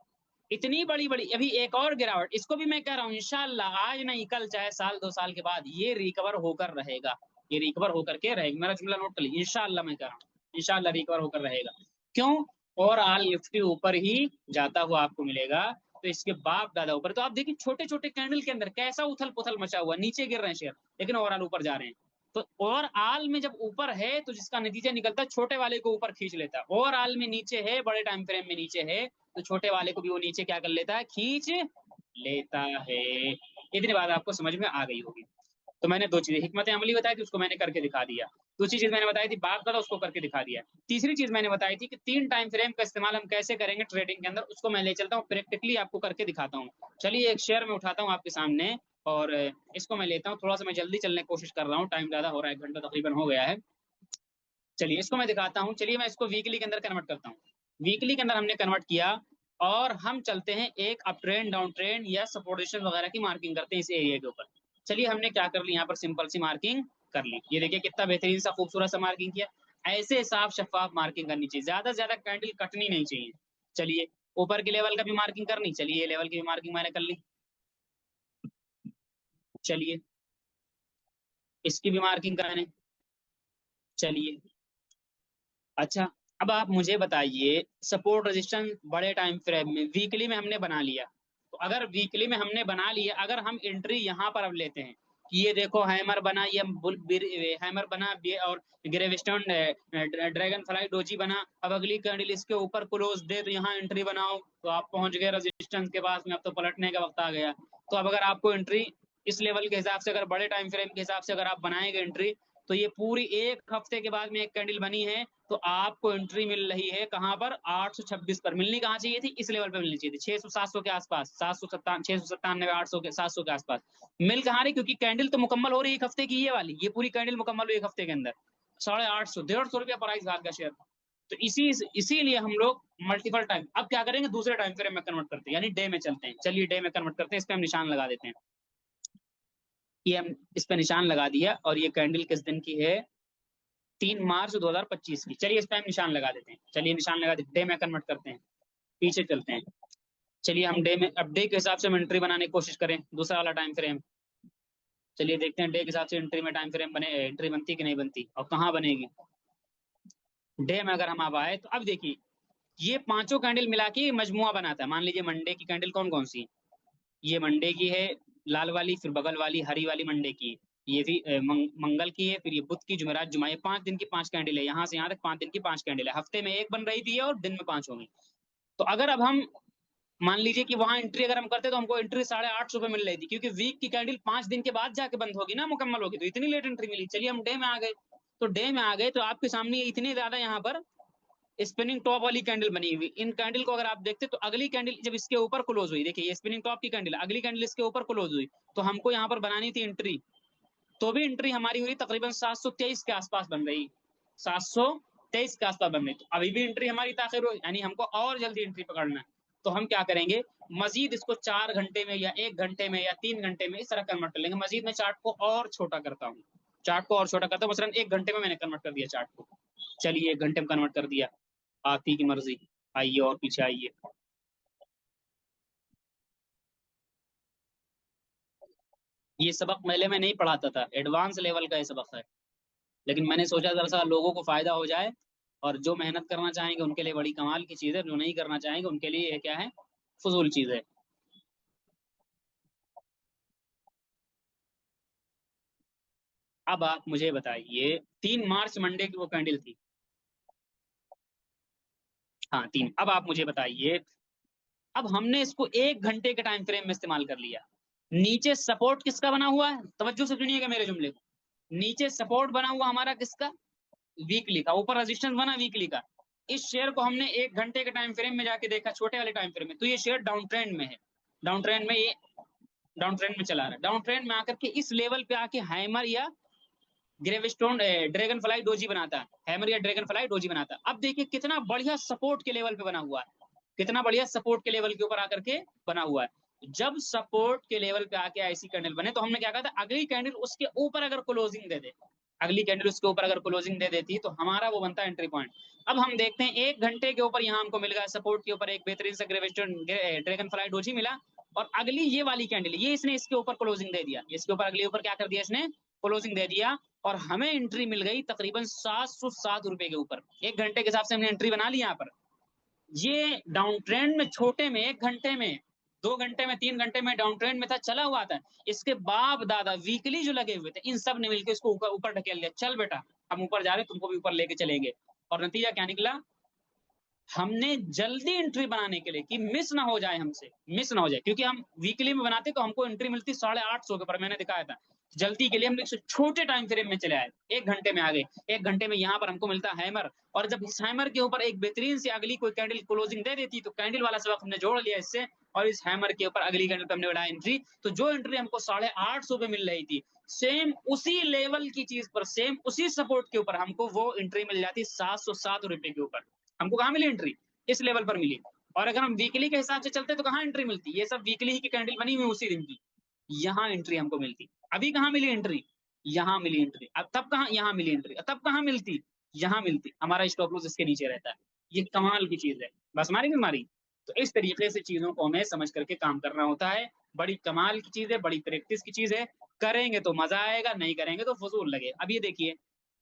इतनी बड़ी बड़ी। अभी एक और गिरावट, इसको भी मैं कह रहा हूँ इंशाल्लाह आज नहीं कल, चाहे साल 2 साल के बाद, ये रिकवर होकर रहेगा। ये रिकवर होकर के रहेगा, मेरा जुमला नोट कर लीजिए, इंशाल्लाह मैं कह रहा हूँ, इंशाल्लाह रिकवर होकर रहेगा। क्यों? और आल निफ्टी ऊपर ही जाता हुआ आपको मिलेगा, तो इसके बाप दादा ऊपर। तो आप देखिए छोटे छोटे कैंडल के अंदर कैसा उथल पुथल मचा हुआ, नीचे गिर रहे हैं शेयर, लेकिन ओवरऑल ऊपर जा रहे हैं। तो ओवरऑल में जब ऊपर है तो जिसका नतीजा निकलता है छोटे वाले को ऊपर खींच लेता है। ओवरऑल में नीचे है, बड़े टाइम फ्रेम में नीचे है, तो छोटे वाले को भी वो नीचे क्या कर लेता है, खींच लेता है। इतनी बात आपको समझ में आ गई होगी। तो मैंने दो चीजें, हिकमत अमली बताई थी, उसको मैंने करके दिखा दिया। दूसरी चीज मैंने बताई थी बाप दादा, उसको करके दिखा दिया। तीसरी चीज मैंने बताई थी कि 3 टाइम फ्रेम का इस्तेमाल हम कैसे करेंगे ट्रेडिंग के अंदर, उसको मैं ले चलता हूँ, प्रैक्टिकली आपको करके दिखाता हूँ। चलिए एक शेयर में उठाता हूँ आपके सामने, और इसको मैं लेता हूँ। थोड़ा सा मैं जल्दी चलने की कोशिश कर रहा हूँ, टाइम ज्यादा हो रहा है, 1 घंटा तकरीबन हो गया है। चलिए इसको मैं दिखाता हूँ। चलिए मैं इसको वीकली के अंदर कन्वर्ट करता हूँ। वीकली के अंदर हमने कन्वर्ट किया, और हम चलते हैं एक अप ट्रेंड, डाउन ट्रेंड या सपोर्टेशन वगैरह की मार्किंग करते हैं इस एरिया के ऊपर। चलिए हमने क्या कर ली, यहाँ पर सिंपल सी मार्किंग कर ली। ये देखिए कितना बेहतरीन सा खूबसूरत सा मार्किंग किया। ऐसे साफ शफाफ मार्किंग करनी चाहिए, ज्यादा से ज्यादा कैंडल कटनी नहीं चाहिए। चलिए ऊपर के लेवल का भी मार्किंग करनी, चलिए ये लेवल की भी मार्किंग मैंने कर ली। चलिए इसकी भी मार्किंग करें। चलिए अच्छा, अब आप मुझे बताइए, सपोर्ट रेजिस्टेंस बड़े टाइम फ्रेम में वीकली में हमने बना लिया। तो अगर वीकली में हमने बना लिया, अगर हम एंट्री यहाँ पर अब लेते हैं कि ये देखो हैमर बना, ये हैमर बना, और ग्रेविस्टोन ड्रैगन फ्लाई डोजी बना, अब अगली कैंडल इसके ऊपर क्लोज दे तो यहाँ एंट्री बनाओ, तो आप पहुंच गए रेजिस्टेंस के पास में, अब तो पलटने का वक्त आ गया। तो अब अगर आपको एंट्री इस लेवल के हिसाब से, अगर बड़े टाइम फ्रेम के हिसाब से अगर आप बनाएंगे एंट्री, तो ये पूरी एक हफ्ते के बाद में एक कैंडल बनी है, तो आपको एंट्री मिल रही है कहाँ पर, 826 पर। मिलनी कहाँ चाहिए थी, इस लेवल पे मिलनी चाहिए थी, 600 700 के आसपास, 797 697 800 के 700 के आसपास। मिल कहाँ रही, क्योंकि कैंडल तो मुकम्मल हो रही है एक हफ्ते की, ये वाली, ये पूरी कैंडल मुकम्मल हुई एक हफ्ते के अंदर। 850 150 रुपया प्राइस भाग का शेयर। तो इसीलिए हम लोग मल्टीपल टाइम, अब क्या करेंगे, दूसरे टाइम फ्रेम में कन्वर्ट करते हैं, यानी डे में चलते हैं। चलिए डे में कन्वर्ट करते हैं, इस पे हम निशान लगा देते हैं। ये हम इस पे निशान लगा दिया, और ये कैंडल किस दिन की है, 3 मार्च 2025 की। चलिए इस पे हम निशान लगा देते हैं, चलिए निशान लगा देते, डे में कन्वर्ट करते हैं, पीछे चलते हैं। चलिए हम डे में, अब डे के हिसाब से हम एंट्री बनाने की कोशिश करें, दूसरा वाला टाइम फ्रेम। चलिए देखते हैं डे के हिसाब से एंट्री में टाइम फ्रेम बने, एंट्री बनती कि नहीं बनती, और कहाँ बनेगी। डे में अगर हम अब आए तो अब देखिए, ये पांचों कैंडल मिला के मजमुआ बनाता है। मान लीजिए मंडे की कैंडल कौन कौन सी, ये मंडे की है लाल वाली, फिर बगल वाली हरी वाली मंडे की, ये भी मंगल की है, फिर ये बुध की, जुमेरात, जुमा, ये 5 दिन की 5 कैंडल है, यहाँ से यहाँ तक 5 दिन की 5 कैंडल है। हफ्ते में एक बन रही थी और दिन में 5 होंगी। तो अगर अब हम मान लीजिए कि वहां एंट्री अगर हम करते तो हमको एंट्री 850 पे मिल रही थी, क्योंकि वीक की कैंडल 5 दिन के बाद जाके बंद होगी ना, मुकम्मल होगी, तो इतनी लेट एंट्री मिली। चलिए हम डे में आ गए, तो डे में आ गए तो आपके सामने इतनी ज्यादा यहाँ पर स्पिनिंग टॉप वाली कैंडल बनी हुई। इन कैंडल को अगर आप देखते तो अगली कैंडल जब इसके ऊपर क्लोज हुई, देखिए ये स्पिनिंग टॉप की कैंडल, अगली कैंडल इसके ऊपर क्लोज हुई, तो हमको यहाँ पर बनानी थी एंट्री, तो भी एंट्री हमारी हुई तकरीबन 723 के आसपास बन रही, 723 के आसपास बन रही, तो अभी भी एंट्री हमारी ताखिर हुई, यानी हमको और जल्दी एंट्री पकड़ना है। तो हम क्या करेंगे, मजीद इसको 4 घंटे में या 1 घंटे में या 3 घंटे में इस तरह कन्वर्ट कर लेंगे। मजीद मैं चार्ट को और छोटा करता हूँ, चार्ट को और छोटा करता हूँ, मसलन 1 घंटे में मैंने कन्वर्ट कर दिया चार्ट को। चलिए 1 घंटे में कन्वर्ट कर दिया, आप ही की मर्जी, आइए और पीछे आइए। ये सबक पहले मैं नहीं पढ़ाता था, एडवांस लेवल का ये सबक है, लेकिन मैंने सोचा दरअसल लोगों को फायदा हो जाए, और जो मेहनत करना चाहेंगे उनके लिए बड़ी कमाल की चीज़ है, जो नहीं करना चाहेंगे उनके लिए ये क्या है, फजूल चीज़ है। अब आप मुझे बताइए, 3 मार्च मंडे की वो कैंडल थी, हाँ 3, अब आप मुझे बताइए, अब हमने इसको 1 घंटे के टाइम फ्रेम में इस्तेमाल कर लिया। नीचे सपोर्ट किसका बना हुआ है, तवज्जो से सुनिएगा मेरे जुमले को। नीचे सपोर्ट बना हुआ हमारा किसका, वीकली का, ऊपर रेजिस्टेंस बना वीकली का। इस शेयर को हमने 1 घंटे के टाइम फ्रेम में जाके देखा, छोटे वाले टाइम फ्रेम में, तो ये शेयर डाउन ट्रेंड में है, डाउन ट्रेंड में, ये डाउन ट्रेंड में चला रहा है। डाउन ट्रेंड में आकर के इस लेवल पे आके हैमर या ग्रेवस्टोन ड्रैगन फ्लाई डोजी बनाता है, हैमर या ड्रैगन फ्लाई डोजी बनाता है। अब देखिए कितना बढ़िया सपोर्ट के लेवल पे बना हुआ है, कितना बढ़िया सपोर्ट के लेवल के ऊपर आकर के बना हुआ है। जब सपोर्ट के लेवल पे आके ऐसी कैंडल बने, तो हमने क्या कहा था, अगली कैंडल उसके ऊपर अगर क्लोजिंग दे दे, अगली कैंडल उसके ऊपर अगर क्लोजिंग दे देती तो हमारा वो बनता है एंट्री पॉइंट। अब हम देखते हैं 1 घंटे के ऊपर यहाँ हमको मिल गया सपोर्ट के ऊपर एक बेहतरीन सा ग्रेविस्टोन ड्रैगन फ्लाई डोजी मिला, और अगली ये वाली कैंडल, ये इसने इसके ऊपर क्लोजिंग दे दिया, इसके ऊपर अगले ऊपर क्या कर दिया इसने, क्लोजिंग दे दिया, और हमें एंट्री मिल गई तकरीबन 707 रुपए के ऊपर। 1 घंटे के हिसाब से हमने एंट्री बना ली यहाँ पर। ये डाउन ट्रेंड में छोटे में 1 घंटे में, 2 घंटे में, 3 घंटे में डाउन ट्रेंड में था, चला हुआ था। इसके बाप दादा वीकली जो लगे हुए थे, इन सब ने मिलकर इसको ऊपर ऊपर ढकेल दिया, चल बेटा हम ऊपर जा रहे हैं, तुमको भी ऊपर लेके चलेंगे। और नतीजा क्या निकला, हमने जल्दी एंट्री बनाने के लिए कि मिस ना हो जाए हमसे, मिस ना हो जाए, क्योंकि हम वीकली में बनाते तो हमको एंट्री मिलती 850 के ऊपर, मैंने दिखाया था। जल्दी के लिए हम एक छोटे टाइम फ्रेम में चले आए, 1 घंटे में आ गए। 1 घंटे में यहाँ पर हमको मिलता हैमर, और जब इस हैमर के ऊपर एक बेहतरीन सी अगली कोई कैंडल क्लोजिंग दे देती, तो कैंडल वाला सबक हमने जोड़ लिया इससे, और इस हैमर के ऊपर अगली कैंडल पे हमने बढ़ाया एंट्री। तो जो एंट्री हमको 850 पे मिल रही थी, सेम उसी लेवल की चीज पर, सेम उसी सपोर्ट के ऊपर हमको वो एंट्री मिल जाती 707 रुपए के ऊपर। हमको कहाँ मिली एंट्री, इस लेवल पर मिली। और अगर हम वीकली के हिसाब से चलते तो कहाँ एंट्री मिलती, ये सब वीकली ही की कैंडल बनी हुई उसी दिन की, यहाँ एंट्री हमको मिलती। अभी कहाँ मिली एंट्री, यहाँ मिली एंट्री। अब तब कहाँ, यहाँ मिली एंट्री। तब कहाँ मिलती, यहाँ मिलती। हमारा स्टॉप लॉस इसके नीचे रहता है। ये कमाल की चीज है, बस हमारी बीमारी। तो इस तरीके से चीजों को हमें समझ करके काम करना होता है। बड़ी कमाल की चीज है, बड़ी प्रैक्टिस की चीज है। करेंगे तो मजा आएगा, नहीं करेंगे तो फजूल लगे। अब ये देखिए,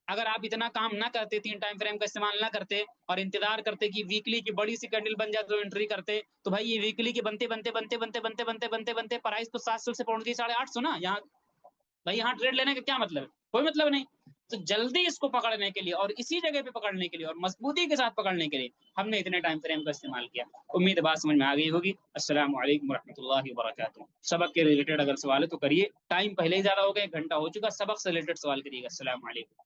अगर आप इतना काम ना करते, 3 टाइम फ्रेम का इस्तेमाल ना करते, और इंतजार करते कि वीकली की बड़ी सी कैंडल बन जाए तो एंट्री करते, तो भाई ये वीकली के बनते बनते बनते बनते बनते बनते बनते बनते प्राइस तो 700 से पहुंच गई 850 ना। यहाँ भाई यहाँ ट्रेड लेने का क्या मतलब है, कोई मतलब नहीं। तो जल्दी इसको पकड़ने के लिए, और इसी जगह पे पकड़ने के लिए, और मजबूती के साथ पकड़ने के लिए हमने इतने टाइम फ्रेम का इस्तेमाल किया। उम्मीद है बात समझ में आ गई होगी। अस्सलाम वालेकुम रहमतुल्लाहि व बरकातुहू। सबक के रिलेटेड अगर सवाल है तो करिए, टाइम पहले ही ज्यादा हो गया, 1 घंटा हो चुका। सबक से रिलेटेड सवाल करिएगा। अस्सलाम वालेकुम।